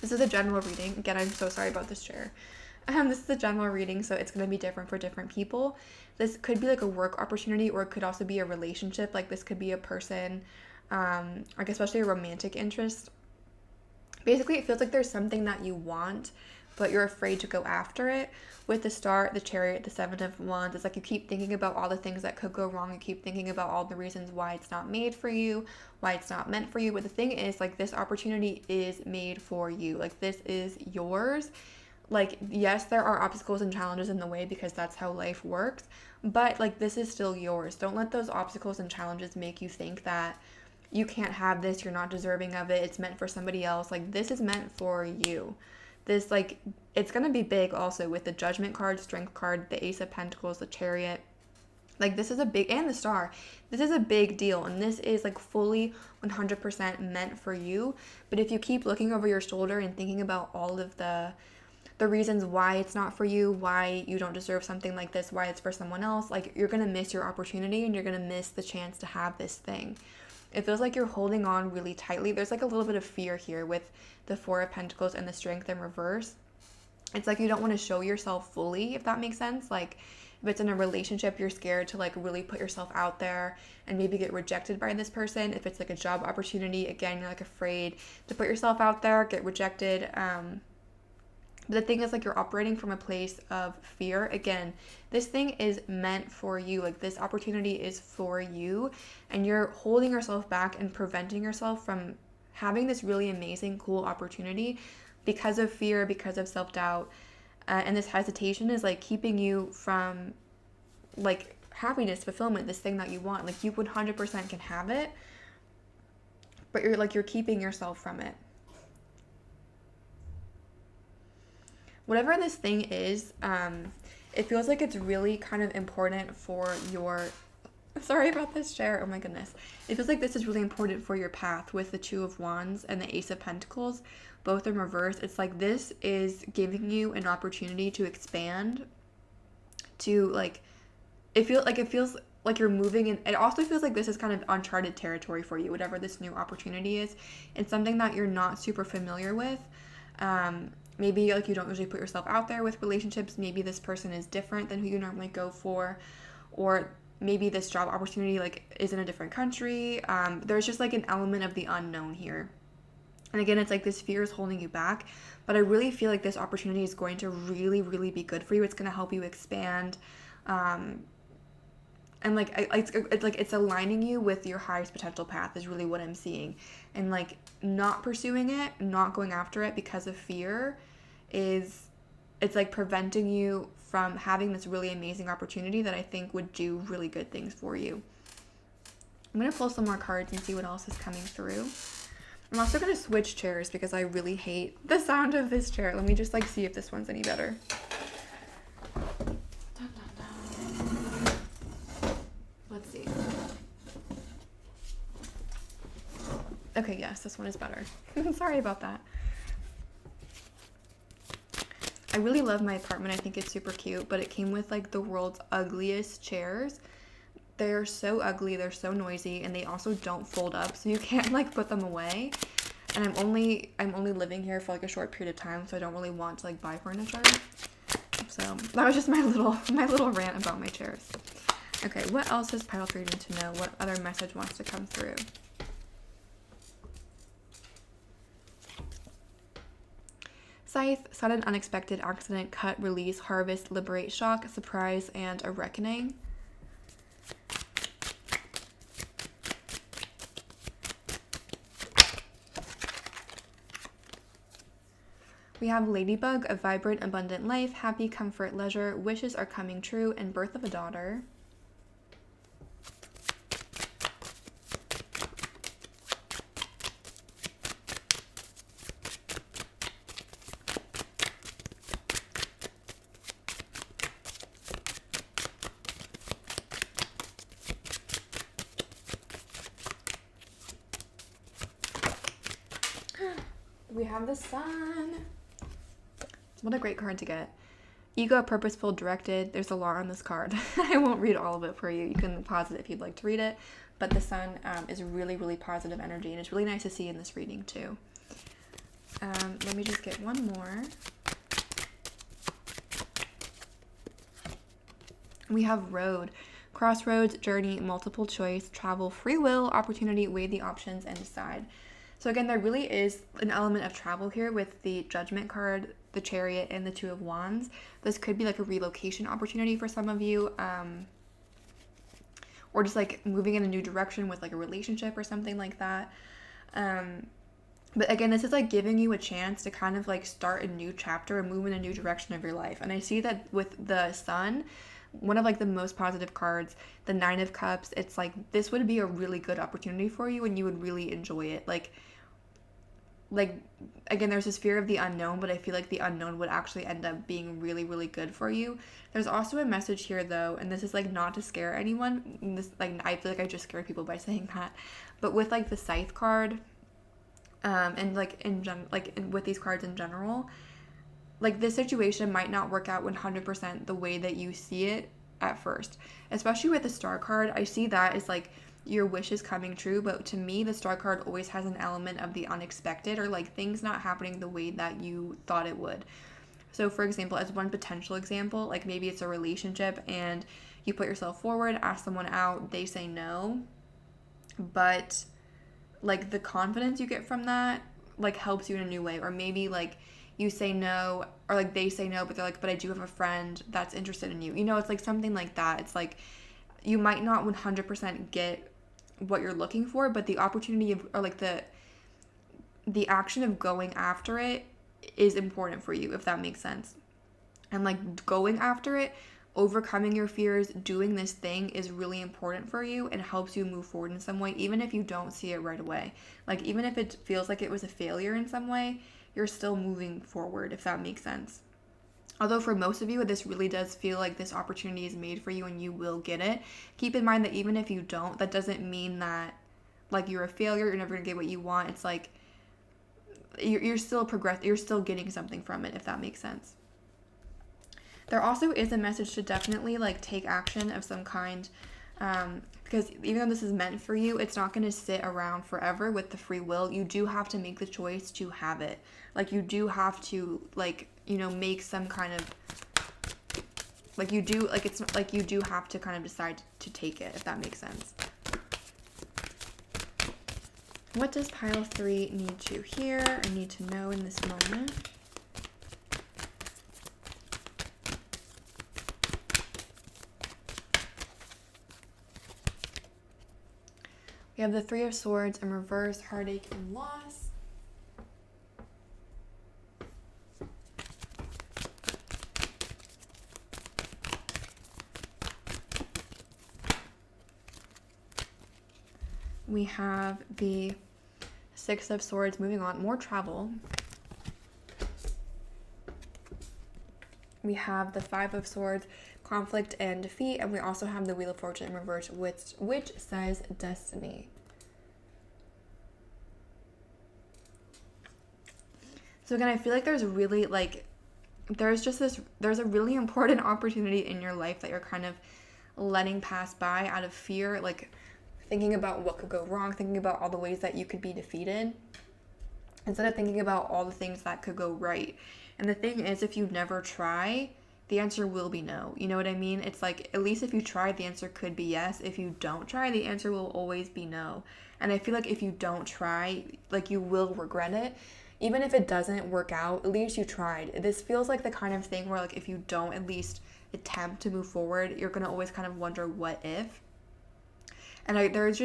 this is a general reading. Again, I'm so sorry about this chair. This is a general reading, so it's going to be different for different people. This could be like a work opportunity, or it could also be a relationship. Like, this could be a person, like especially a romantic interest. Basically, it feels like there's something that you want, but you're afraid to go after it. With the star, the chariot, the Seven of Wands, it's like you keep thinking about all the things that could go wrong. You keep thinking about all the reasons why it's not made for you, why it's not meant for you. But the thing is, like, this opportunity is made for you. Like, this is yours. Like, yes, there are obstacles and challenges in the way because that's how life works. But, like, this is still yours. Don't let those obstacles and challenges make you think that you can't have this, you're not deserving of it, it's meant for somebody else. Like, this is meant for you. This, like, it's going to be big also with the Judgment card, Strength card, the Ace of Pentacles, the Chariot. Like, this is a big, and the Star. This is a big deal, and this is, like, fully 100% meant for you. But if you keep looking over your shoulder and thinking about all of the reasons why it's not for you, why you don't deserve something like this, why it's for someone else, like, you're going to miss your opportunity and you're going to miss the chance to have this thing. It feels like you're holding on really tightly. There's like a little bit of fear here with the Four of Pentacles and the Strength in reverse. It's like you don't want to show yourself fully, if that makes sense. Like, if it's in a relationship, you're scared to like really put yourself out there and maybe get rejected by this person. If it's like a job opportunity, again, you're like afraid to put yourself out there, get rejected. But the thing is, like, you're operating from a place of fear. Again, this thing is meant for you. Like, this opportunity is for you, and you're holding yourself back and preventing yourself from having this really amazing, cool opportunity because of fear, because of self-doubt. And this hesitation is, like, keeping you from, like, happiness, fulfillment, this thing that you want. Like, you 100% can have it, but you're keeping yourself from it. Whatever this thing is, it feels like it's really kind of important for your, sorry about this chair, oh my goodness. It feels like this is really important for your path with the Two of Wands and the Ace of Pentacles, both in reverse. It's like this is giving you an opportunity to expand, to like, it feels like you're moving in. It also feels like this is kind of uncharted territory for you, whatever this new opportunity is. It's something that you're not super familiar with. Maybe like you don't usually put yourself out there with relationships. Maybe this person is different than who you normally go for, or maybe this job opportunity like is in a different country. There's just like an element of the unknown here. And again, it's like this fear is holding you back, but I really feel like this opportunity is going to really, really be good for you. It's going to help you expand. And like it's aligning you with your highest potential path is really what I'm seeing. And like not pursuing it, not going after it because of fear it's like preventing you from having this really amazing opportunity that I think would do really good things for you. I'm going to pull some more cards and see what else is coming through. I'm also going to switch chairs because I really hate the sound of this chair. Let me just like see if this one's any better. Let's see. Okay, yes, this one is better. Sorry about that. I really love my apartment. I think it's super cute, but it came with like the world's ugliest chairs. They're so ugly, they're so noisy, and they also don't fold up, so you can't like put them away. And I'm only living here for like a short period of time, so I don't really want to like buy furniture. So that was just my little rant about my chairs. Okay, what else does pile 3 need to know? What other message wants to come through? Scythe, sudden unexpected accident, cut, release, harvest, liberate, shock, surprise, and a reckoning. We have Ladybug, a vibrant, abundant life, happy, comfort, leisure, wishes are coming true, and birth of a daughter. We have the Sun. What a great card to get. Ego, purposeful, directed. There's a lot on this card. I won't read all of it for you. You can pause it if you'd like to read it. But the Sun is really, really positive energy, and it's really nice to see in this reading too. Let me just get one more. We have Road. Crossroads, journey, multiple choice, travel, free will, opportunity, weigh the options, and decide. So again, there really is an element of travel here with the Judgment card, the Chariot, and the Two of Wands. This could be like a relocation opportunity for some of you, or just like moving in a new direction with like a relationship or something like that. But again, this is like giving you a chance to kind of like start a new chapter and move in a new direction of your life. And I see that with the Sun, one of like the most positive cards, the Nine of Cups, it's like this would be a really good opportunity for you and you would really enjoy it. Like again, there's this fear of the unknown, but I feel like the unknown would actually end up being really, really good for you. There's also a message here though, and this is like not to scare anyone. This, like, I feel like I just scared people by saying that, but with like the Scythe card, and like with these cards in general, like this situation might not work out 100% the way that you see it at first. Especially with the Star card, I see that as like your wish is coming true, but to me the Star card always has an element of the unexpected, or like things not happening the way that you thought it would. So for example, as one potential example, like maybe it's a relationship and you put yourself forward, ask someone out, they say no, but like the confidence you get from that like helps you in a new way. Or maybe like you say no, or like they say no, but they're like, but I do have a friend that's interested in you. You know, it's like something like that. It's like you might not 100% get what you're looking for, but the opportunity of, or like the action of going after it is important for you, if that makes sense. And like going after it, overcoming your fears, doing this thing is really important for you and helps you move forward in some way, even if you don't see it right away. Like even if it feels like it was a failure in some way, you're still moving forward, if that makes sense. Although for most of you, this really does feel like this opportunity is made for you and you will get it. Keep in mind that even if you don't, that doesn't mean that like you're a failure, you're never gonna get what you want. It's like you're still you're still getting something from it, if that makes sense. There also is a message to definitely like take action of some kind, because even though this is meant for you, it's not going to sit around forever with the free will. You do have to make the choice to have it. Like you do have to like, you know, make some kind of like you do, like it's like you do have to kind of decide to take it, if that makes sense. What does pile 3 need to hear or need to know in this moment? We have the Three of Swords in reverse, heartache and loss. We have the Six of Swords, moving on, more travel. We have the Five of Swords, conflict and defeat, and we also have the Wheel of Fortune in reverse, which says destiny. So again, I feel like there's really like there's a really important opportunity in your life that you're kind of letting pass by out of fear, like thinking about what could go wrong, thinking about all the ways that you could be defeated, instead of thinking about all the things that could go right. And the thing is, if you never try, the answer will be no. You know what I mean? It's like, at least if you try, the answer could be yes. If you don't try, the answer will always be no. And I feel like if you don't try, like, you will regret it. Even if it doesn't work out, at least you tried. This feels like the kind of thing where, like, if you don't at least attempt to move forward, you're going to always kind of wonder what if. And there's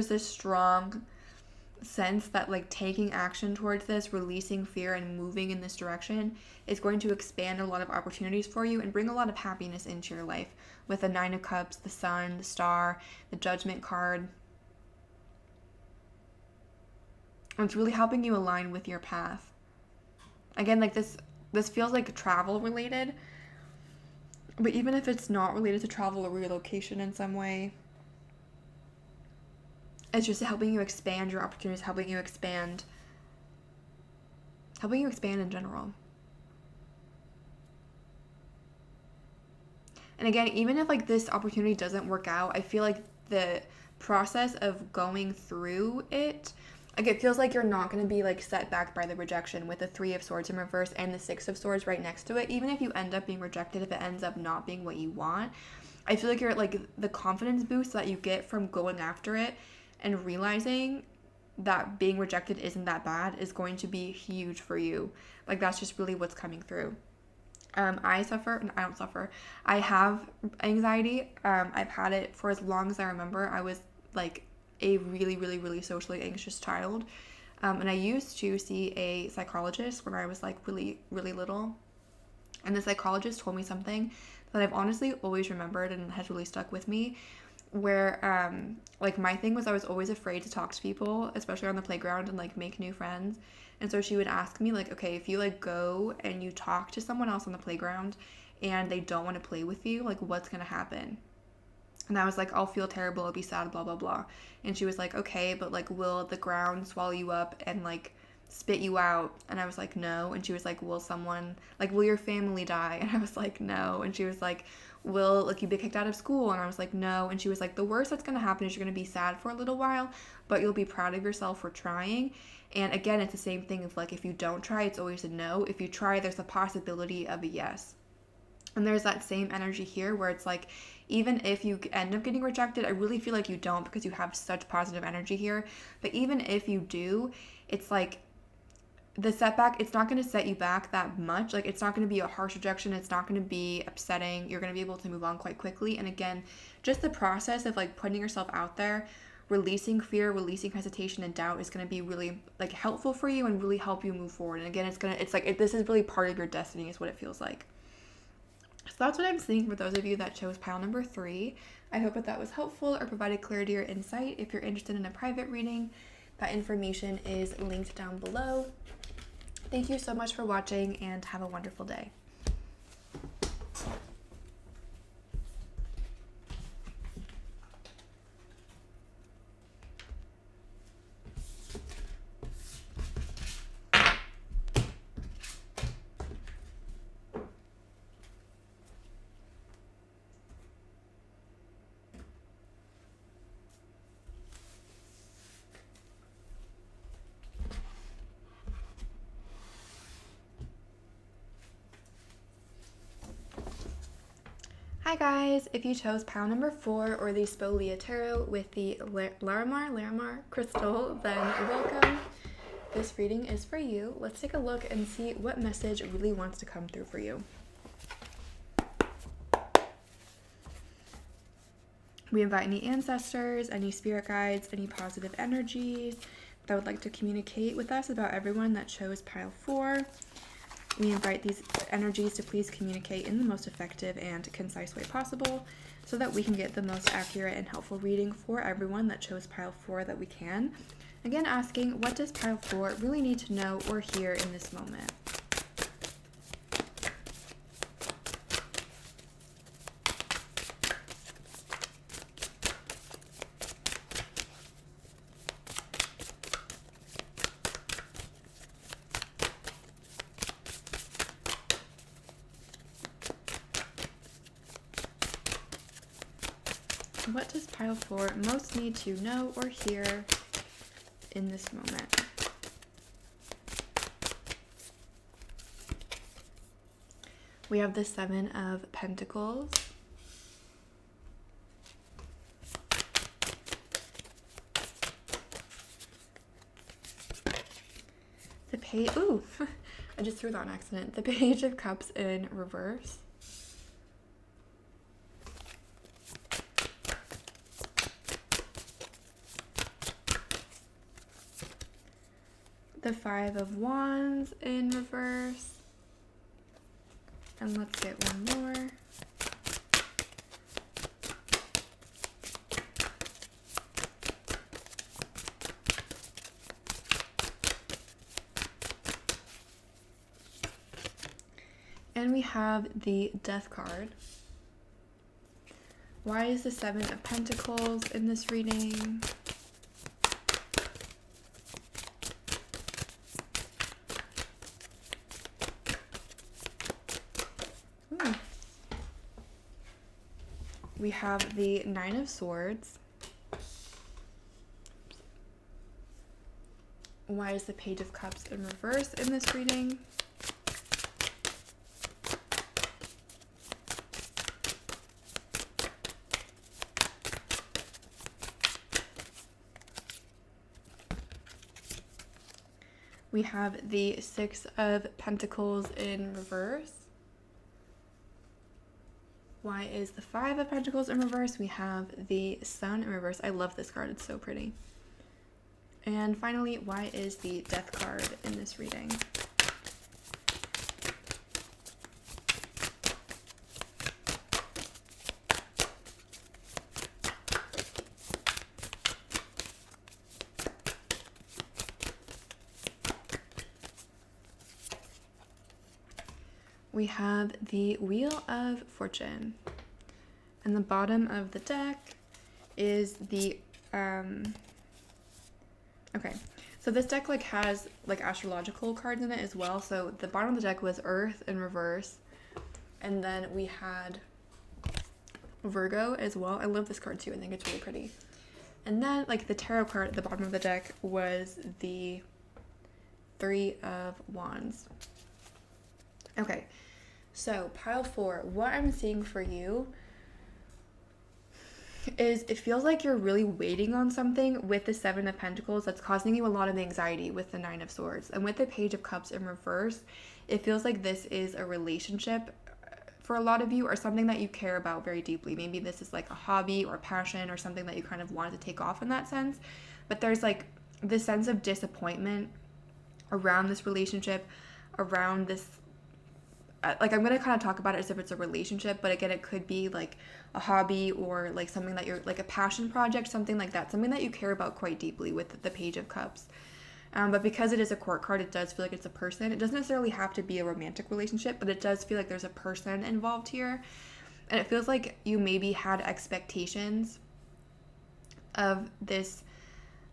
this strong sense that, like, taking action towards this, releasing fear and moving in this direction is going to expand a lot of opportunities for you and bring a lot of happiness into your life. With the 9 of Cups, the Sun, the Star, the Judgment card, it's really helping you align with your path. Again, like, this feels like travel related, but even if it's not related to travel or relocation in some way, it's just helping you expand your opportunities, helping you expand in general. And again, even if, like, this opportunity doesn't work out, I feel like the process of going through it, like, it feels like you're not going to be, like, set back by the rejection with the 3 of Swords in reverse and the 6 of Swords right next to it. Even if you end up being rejected, if it ends up not being what you want, I feel like you're, like, the confidence boost that you get from going after it and realizing that being rejected isn't that bad is going to be huge for you. Like, that's just really what's coming through. I don't suffer. I have anxiety. I've had it for as long as I remember. I was, like, a really, really, really socially anxious child. And I used to see a psychologist when I was, like, really, really little. And the psychologist told me something that I've honestly always remembered and has really stuck with me, where, like, my thing was I was always afraid to talk to people, especially on the playground, and, like, make new friends. And so she would ask me, like, okay, if you, like, go and you talk to someone else on the playground and they don't want to play with you, like, what's going to happen? And I was like, I'll feel terrible, I'll be sad, blah, blah, blah. And she was like, okay, but, like, will the ground swallow you up and, like, spit you out? And I was like, no. And she was like, will your family die? And I was like, no. And she was like, will, like, you be kicked out of school? And I was like, no. And she was like, the worst that's going to happen is you're going to be sad for a little while, but you'll be proud of yourself for trying. And again, it's the same thing of, like, if you don't try, it's always a no. If you try, there's a possibility of a yes. And there's that same energy here where it's like, even if you end up getting rejected, I really feel like you don't, because you have such positive energy here. But even if you do, it's like the setback, it's not going to set you back that much. Like, it's not going to be a harsh rejection. It's not going to be upsetting. You're going to be able to move on quite quickly. And again, just the process of, like, putting yourself out there, releasing fear, releasing hesitation and doubt is going to be really, like, helpful for you and really help you move forward. And again, this is really part of your destiny is what it feels like. So that's what I'm seeing for those of you that chose pile number 3. I hope that was helpful or provided clarity or insight. If you're interested in a private reading, that information is linked down below. Thank you so much for watching and have a wonderful day. Hi guys, if you chose pile number 4 or the Spolia Tarot with the Larimar crystal, then welcome. This reading is for you. Let's take a look and see what message really wants to come through for you. We invite any ancestors, any spirit guides, any positive energies that would like to communicate with us about everyone that chose pile 4. We invite these energies to please communicate in the most effective and concise way possible so that we can get the most accurate and helpful reading for everyone that chose pile 4 that we can. Again, asking, what does pile 4 really need to know or hear in this moment? What does pile 4 most need to know or hear in this moment? We have the Seven of Pentacles. The Page, ooh, I just threw that on accident. The Page of Cups in reverse. The Five of Wands in reverse. And let's get one more. And we have the Death card. Why is the Seven of Pentacles in this reading? We have the Nine of Swords. Why is the Page of Cups in reverse in this reading? We have the Six of Pentacles in reverse. Why is the Five of Pentacles in reverse? We have the Sun in reverse. I love this card. It's so pretty. And finally, why is the Death card in this reading? We have the Wheel of Fortune. And the bottom of the deck is the, okay. So this deck has astrological cards in it as well. So the bottom of the deck was Earth in reverse. And then we had Virgo as well. I love this card too. I think it's really pretty. And then the tarot card at the bottom of the deck was the Three of Wands. Okay. So, pile 4, what I'm seeing for you is it feels like you're really waiting on something with the Seven of Pentacles that's causing you a lot of anxiety with the Nine of Swords. And with the Page of Cups in reverse, it feels like this is a relationship for a lot of you or something that you care about very deeply. Maybe this is like a hobby or passion or something that you kind of wanted to take off in that sense. But there's this sense of disappointment around this relationship, around this I'm going to kind of talk about it as if it's a relationship, but again, it could be a hobby or something that you're a passion project, something like that, something that you care about quite deeply with the Page of Cups. But because it is a court card, it does feel like it's a person. It doesn't necessarily have to be a romantic relationship, but it does feel like there's a person involved here. And it feels like you maybe had expectations of this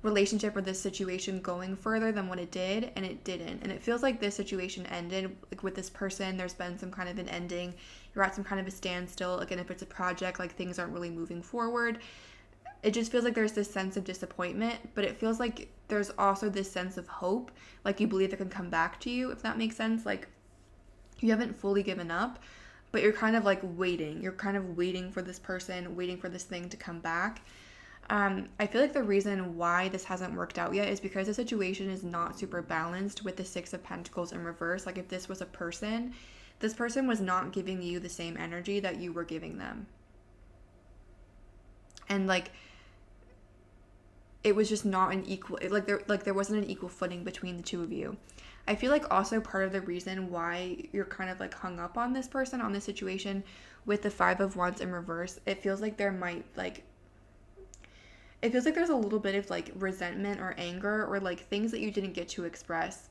relationship or this situation going further than what it did, and it didn't. And it feels like this situation ended with this person. There's been some kind of an ending. You're at some kind of a standstill. Again, if it's a project, things aren't really moving forward. It just feels like there's this sense of disappointment, but it feels like there's also this sense of hope. You believe it can come back to you, if that makes sense. You haven't fully given up, but you're kind of waiting. You're kind of waiting for this person, waiting for this thing to come back. I feel like the reason why this hasn't worked out yet is because the situation is not super balanced with the Six of Pentacles in reverse. If this was a person, this person was not giving you the same energy that you were giving them. And it was just not an equal, there wasn't an equal footing between the two of you. I feel like also part of the reason why you're kind of hung up on this person, on this situation with the Five of Wands in reverse, it feels like there might it feels like there's a little bit of resentment or anger or things that you didn't get to express.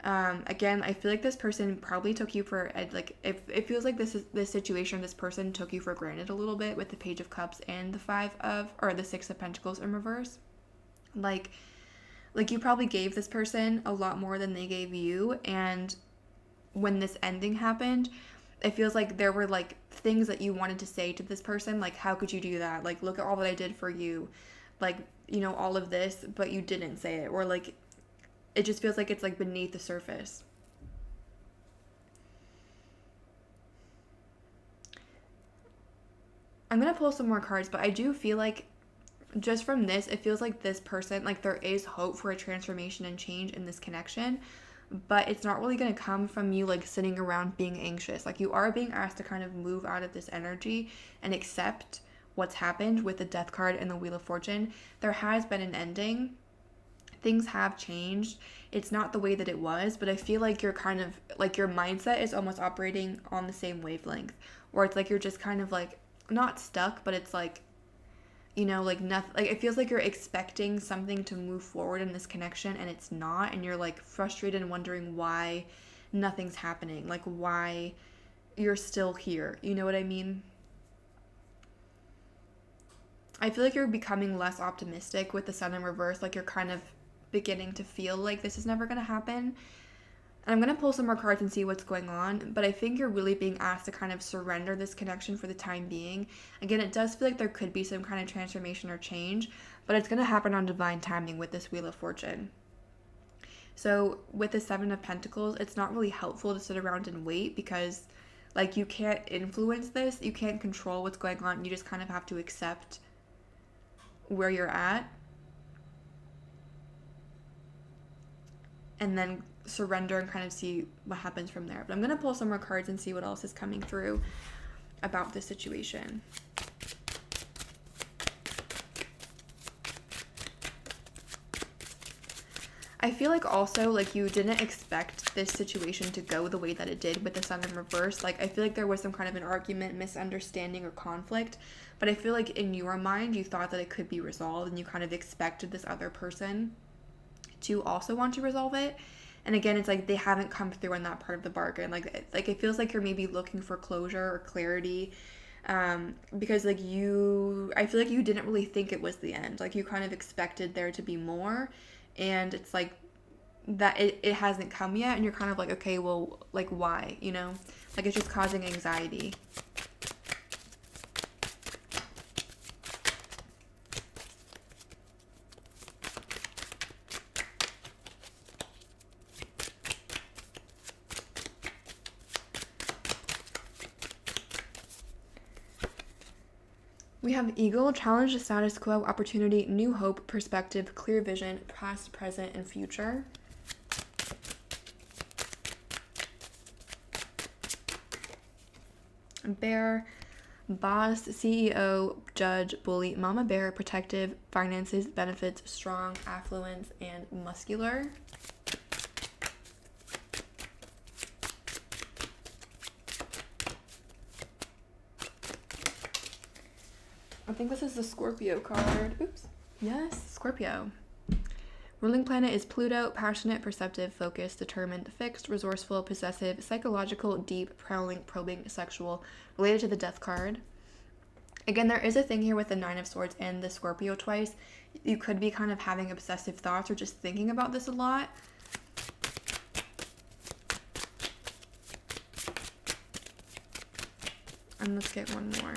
Again, I feel like this person probably took you for it feels like this situation, this person took you for granted a little bit with the Page of Cups and the Six of Pentacles in reverse. You probably gave this person a lot more than they gave you, and when this ending happened, it feels like there were things that you wanted to say to this person, how could you do that? Look at all that I did for you. All of this, but you didn't say it, or it just feels like it's beneath the surface. I'm going to pull some more cards, but I do feel like just from this, it feels like this person, like there is hope for a transformation and change in this connection, but it's not really going to come from you like sitting around being anxious. Like you are being asked to kind of move out of this energy and accept what's happened with the Death card and the Wheel of Fortune. There has been an ending. Things have changed. It's not the way that it was, but I feel like you're kind of like your mindset is almost operating on the same wavelength, or it's like you're just kind of like not stuck, but it's like, you know, like nothing, like it feels like you're expecting something to move forward in this connection and it's not, and you're like frustrated and wondering why nothing's happening, like why you're still here. You know what I mean? I feel like you're becoming less optimistic with the Sun in reverse, like you're kind of beginning to feel like this is never going to happen. And I'm going to pull some more cards and see what's going on, but I think you're really being asked to kind of surrender this connection for the time being. Again, it does feel like there could be some kind of transformation or change, but it's going to happen on divine timing with this Wheel of Fortune. So with the Seven of Pentacles, it's not really helpful to sit around and wait because like you can't influence this, you can't control what's going on, you just kind of have to accept where you're at and then surrender and kind of see what happens from there. But I'm going to pull some more cards and see what else is coming through about this situation. I feel like also like you didn't expect this situation to go the way that it did with the Sun in reverse. Like I feel like there was some kind of an argument, misunderstanding, or conflict, but I feel like in your mind you thought that it could be resolved and you kind of expected this other person to also want to resolve it. And again, it's like they haven't come through on that part of the bargain. Like it feels like you're maybe looking for closure or clarity, because like I feel like you didn't really think it was the end. Like you kind of expected there to be more, and it's like that it hasn't come yet, and you're kind of like, okay, well, like why, you know? Like it's just causing anxiety. We have Eagle, challenge the status quo, opportunity, new hope, perspective, clear vision, past, present, and future. Bear, boss, CEO, judge, bully, mama bear, protective, finances, benefits, strong, affluence, and muscular. I think this is the Scorpio card. Oops. Yes, Scorpio. Ruling planet is Pluto, passionate, perceptive, focused, determined, fixed, resourceful, possessive, psychological, deep, prowling, probing, sexual, related to the Death card. Again, there is a thing here with the Nine of Swords and the Scorpio twice. You could be kind of having obsessive thoughts or just thinking about this a lot. And let's get one more.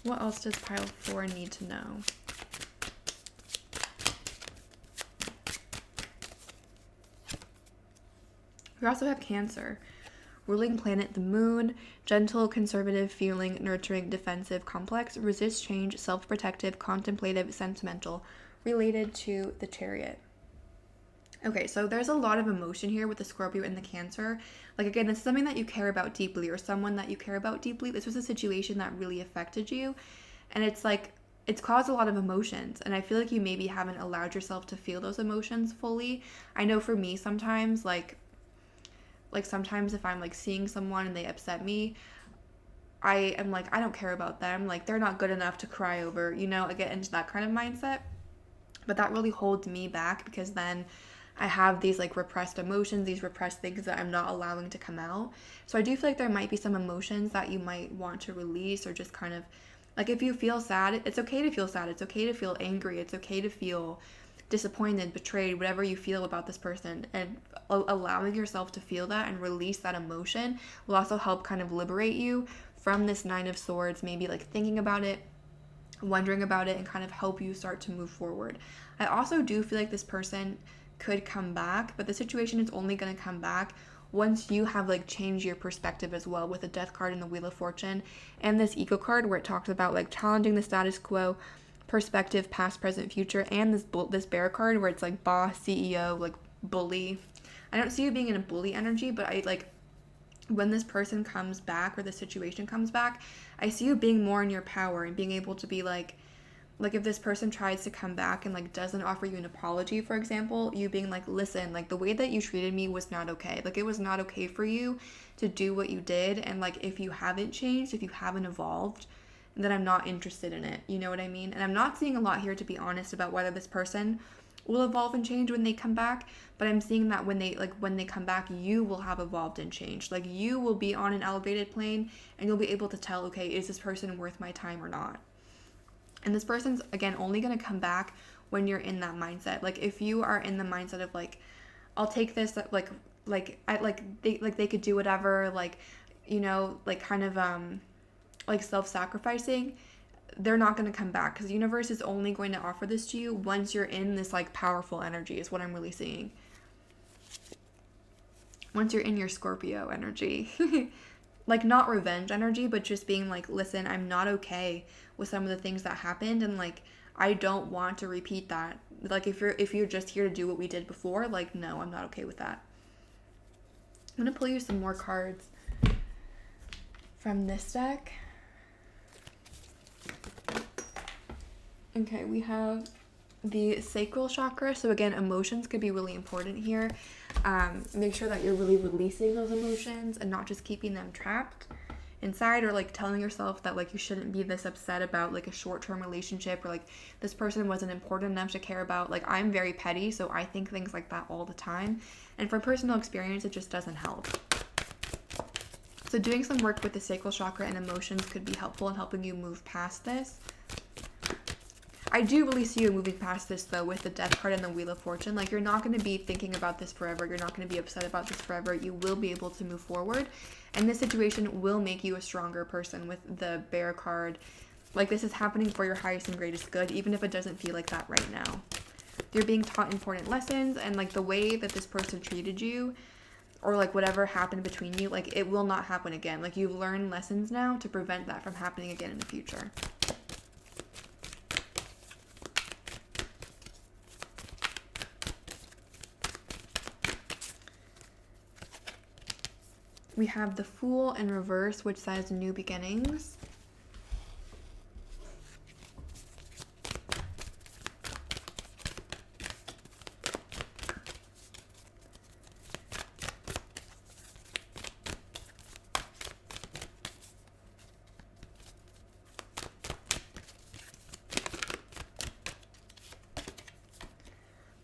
What else does pile 4 need to know? We also have Cancer. Ruling planet, the moon, gentle, conservative, feeling, nurturing, defensive, complex, resist change, self-protective, contemplative, sentimental, related to the Chariot. Okay, so there's a lot of emotion here with the Scorpio and the Cancer. Like, again, this is something that you care about deeply or someone that you care about deeply. This was a situation that really affected you. And it's like, it's caused a lot of emotions. And I feel like you maybe haven't allowed yourself to feel those emotions fully. I know for me sometimes, like sometimes if I'm like seeing someone and they upset me, I am like, I don't care about them. Like, they're not good enough to cry over, you know, I get into that kind of mindset. But that really holds me back because then I have these like repressed emotions, these repressed things that I'm not allowing to come out. So I do feel like there might be some emotions that you might want to release, or just kind of like, if you feel sad, it's okay to feel sad. It's okay to feel angry. It's okay to feel disappointed, betrayed, whatever you feel about this person, and allowing yourself to feel that and release that emotion will also help kind of liberate you from this Nine of Swords, maybe like thinking about it, wondering about it, and kind of help you start to move forward. I also do feel like this person could come back, but the situation is only going to come back once you have like changed your perspective as well with the Death card and the Wheel of Fortune and this Ego card where it talks about like challenging the status quo, perspective, past, present, future, and this Bear card where it's like boss, CEO, like bully. I don't see you being in a bully energy, but I like when this person comes back or the situation comes back, I see you being more in your power and being able to be like if this person tries to come back and like doesn't offer you an apology, for example, you being like, listen, like the way that you treated me was not okay. Like it was not okay for you to do what you did. And like if you haven't changed, if you haven't evolved, then I'm not interested in it. You know what I mean? And I'm not seeing a lot here, to be honest, about whether this person will evolve and change when they come back, but I'm seeing that when they come back, you will have evolved and changed. Like you will be on an elevated plane and you'll be able to tell, okay, is this person worth my time or not? And this person's, again, only going to come back when you're in that mindset. Like, if you are in the mindset of, like, I'll take this, they could do whatever, like, you know, like, kind of, like, self-sacrificing, they're not going to come back. Because the universe is only going to offer this to you once you're in this, like, powerful energy is what I'm really seeing. Once you're in your Scorpio energy. Like, not revenge energy, but just being like, listen, I'm not okay with some of the things that happened, and like I don't want to repeat that. Like if you're just here to do what we did before, like no, I'm not okay with that. I'm gonna pull you some more cards from this deck. Okay, we have the sacral chakra. So again, emotions could be really important here. Make sure that you're really releasing those emotions and not just keeping them trapped inside, or like telling yourself that like you shouldn't be this upset about like a short-term relationship, or like this person wasn't important enough to care about. Like I'm very petty, so I think things like that all the time, and from personal experience it just doesn't help. So doing some work with the sacral chakra and emotions could be helpful in helping you move past this. I do really see you moving past this though with the Death card and the Wheel of Fortune. Like you're not going to be thinking about this forever. You're not going to be upset about this forever. You will be able to move forward. And this situation will make you a stronger person with the Bear card. Like this is happening for your highest and greatest good, even if it doesn't feel like that right now. You're being taught important lessons, and like the way that this person treated you, or like whatever happened between you, like it will not happen again. Like you've learned lessons now to prevent that from happening again in the future. We have the Fool in reverse, which says new beginnings.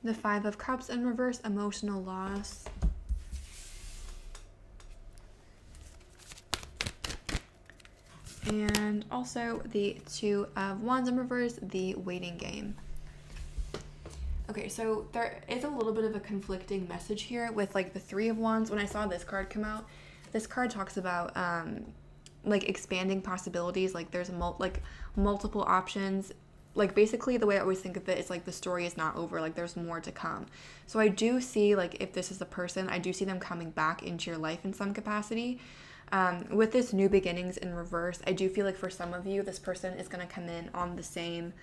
The Five of Cups in reverse, emotional loss. And also the Two of Wands in reverse, the waiting game. Okay, so there is a little bit of a conflicting message here with like the Three of Wands. When I saw this card come out, this card talks about like expanding possibilities. Like there's multiple options. Like basically the way I always think of it is like the story is not over, like there's more to come. So I do see, like if this is a person, I do see them coming back into your life in some capacity. With this new beginnings in reverse, I do feel like for some of you, this person is going to come in on the same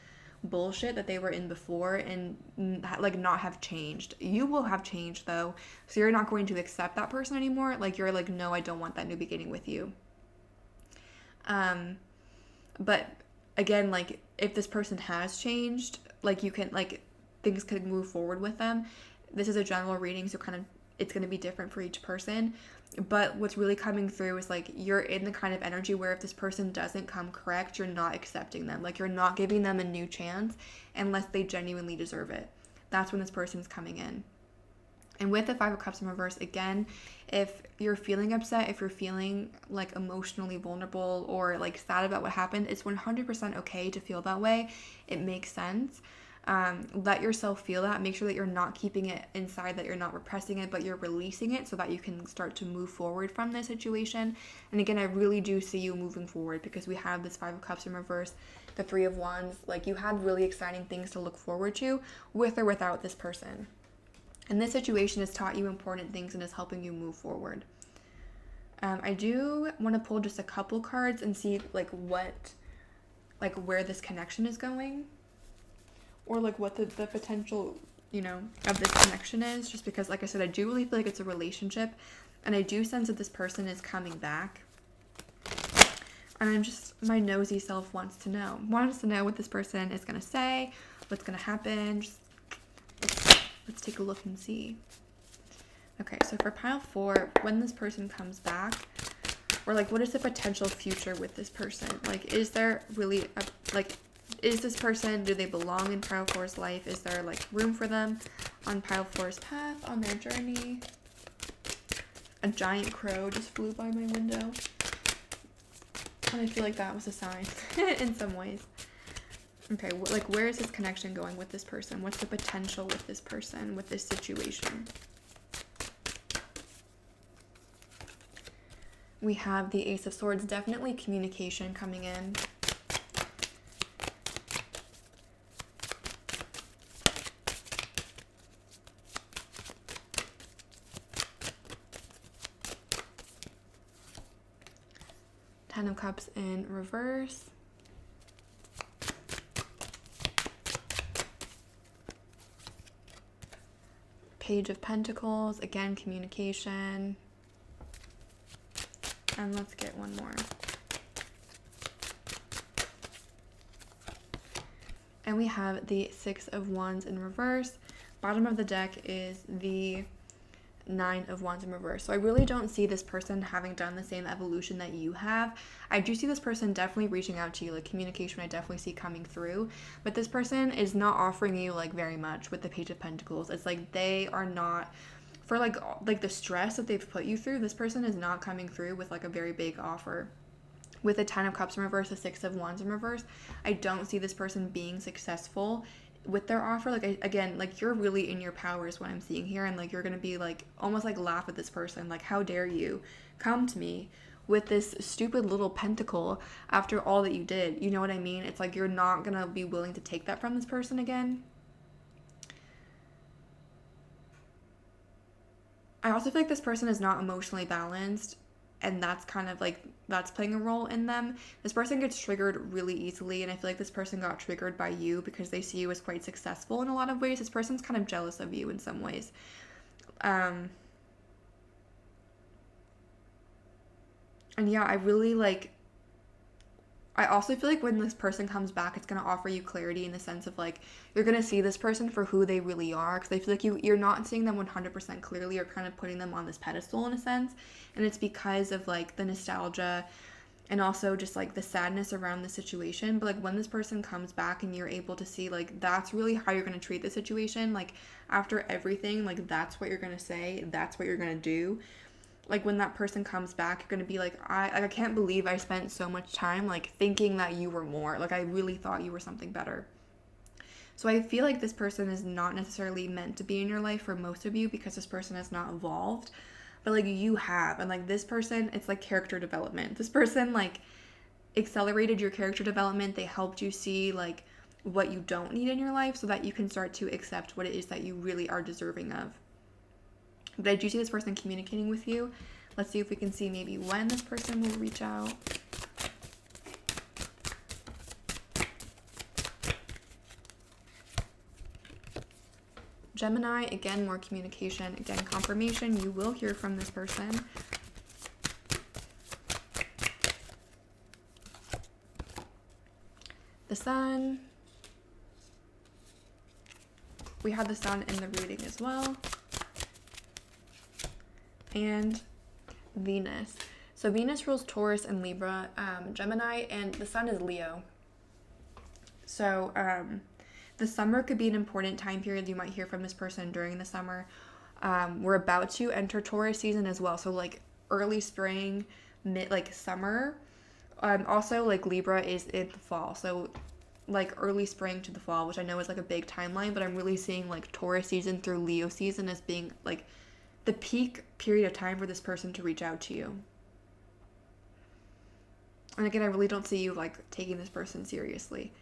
bullshit that they were in before and like not have changed. You will have changed though, so you're not going to accept that person anymore. Like you're like, no, I don't want that new beginning with you. But again, like if this person has changed, like you can, like things could move forward with them. This is a general reading, so kind of it's going to be different for each person. But what's really coming through is like you're in the kind of energy where if this person doesn't come correct, you're not accepting them. Like you're not giving them a new chance unless they genuinely deserve it. That's when this person's coming in. And with the Five of Cups in reverse, again, if you're feeling upset, if you're feeling like emotionally vulnerable or like sad about what happened, it's 100% okay to feel that way. It makes sense. Let yourself feel that. Make sure that you're not keeping it inside, that you're not repressing it, but you're releasing it so that you can start to move forward from this situation. And again, I really do see you moving forward because we have this Five of Cups in reverse, the Three of Wands. Like you had really exciting things to look forward to with or without this person. And this situation has taught you important things and is helping you move forward. I do want to pull just a couple cards and see like where this connection is going, or like what the potential, of this connection is, just because, like I said, I do really feel like it's a relationship, and I do sense that this person is coming back. And my nosy self wants to know what this person is going to say, what's going to happen. Let's take a look and see. Okay, so for pile 4, when this person comes back, or like, what is the potential future with this person? Like, is there really is this person, do they belong in pile 4's life? Is there like room for them on pile 4's path, on their journey? A giant crow just flew by my window. And I feel like that was a sign in some ways. Okay, like, where is this connection going with this person? What's the potential with this person, with this situation? We have the Ace of Swords, definitely communication coming in. Ten of Cups in reverse. Page of Pentacles, again, communication. And let's get one more. And we have the Six of Wands in reverse. Bottom of the deck is the Nine of Wands in reverse. So I really don't see this person having done the same evolution that you have. I do see this person definitely reaching out to you, like communication I definitely see coming through, but this person is not offering you like very much with the Page of Pentacles. It's like they are not, for like the stress that they've put you through, this person is not coming through with like a very big offer. With the Ten of Cups in reverse, the Six of Wands in reverse, I don't see this person being successful with their offer. Like, again, like, you're really in your power is what I'm seeing here, and like you're gonna be like almost like laugh at this person, like, how dare you come to me with this stupid little pentacle after all that you did. You know what I mean? It's like you're not gonna be willing to take that from this person again. I also feel like this person is not emotionally balanced, and that's kind of like, that's playing a role in them. This person gets triggered really easily, and I feel like this person got triggered by you because they see you as quite successful in a lot of ways. This person's kind of jealous of you in some ways. And yeah, I also feel like when this person comes back, it's going to offer you clarity in the sense of like, you're going to see this person for who they really are, because I feel like you're not seeing them 100% clearly, or kind of putting them on this pedestal in a sense, and it's because of like the nostalgia and also just like the sadness around the situation. But like when this person comes back and you're able to see like that's really how you're going to treat the situation, like after everything, like that's what you're going to say, that's what you're going to do. Like when that person comes back, you're going to be like, I can't believe I spent so much time like thinking that you were more. Like I really thought you were something better. So I feel like this person is not necessarily meant to be in your life for most of you, because this person has not evolved. But like you have. And like this person, it's like character development. This person like accelerated your character development. They helped you see like what you don't need in your life so that you can start to accept what it is that you really are deserving of. But I do see this person communicating with you. Let's see if we can see maybe when this person will reach out. Gemini, again, more communication. Again, confirmation. You will hear from this person. The Sun. We have the Sun in the reading as well. And Venus. So Venus rules Taurus and Libra, Gemini, and the Sun is Leo. So the summer could be an important time period. You might hear from this person during the summer. We're about to enter Taurus season as well. So like early spring, like summer. Also like Libra is in the fall. So like early spring to the fall, which I know is like a big timeline, but I'm really seeing like Taurus season through Leo season as being like the peak period of time for this person to reach out to you. And again, I really don't see you like taking this person seriously.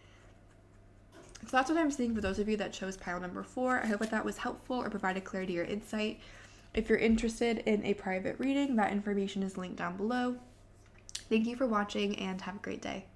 So that's what I'm seeing for those of you that chose pile number 4. I hope that was helpful or provided clarity or insight. If you're interested in a private reading, that information is linked down below. Thank you for watching and have a great day.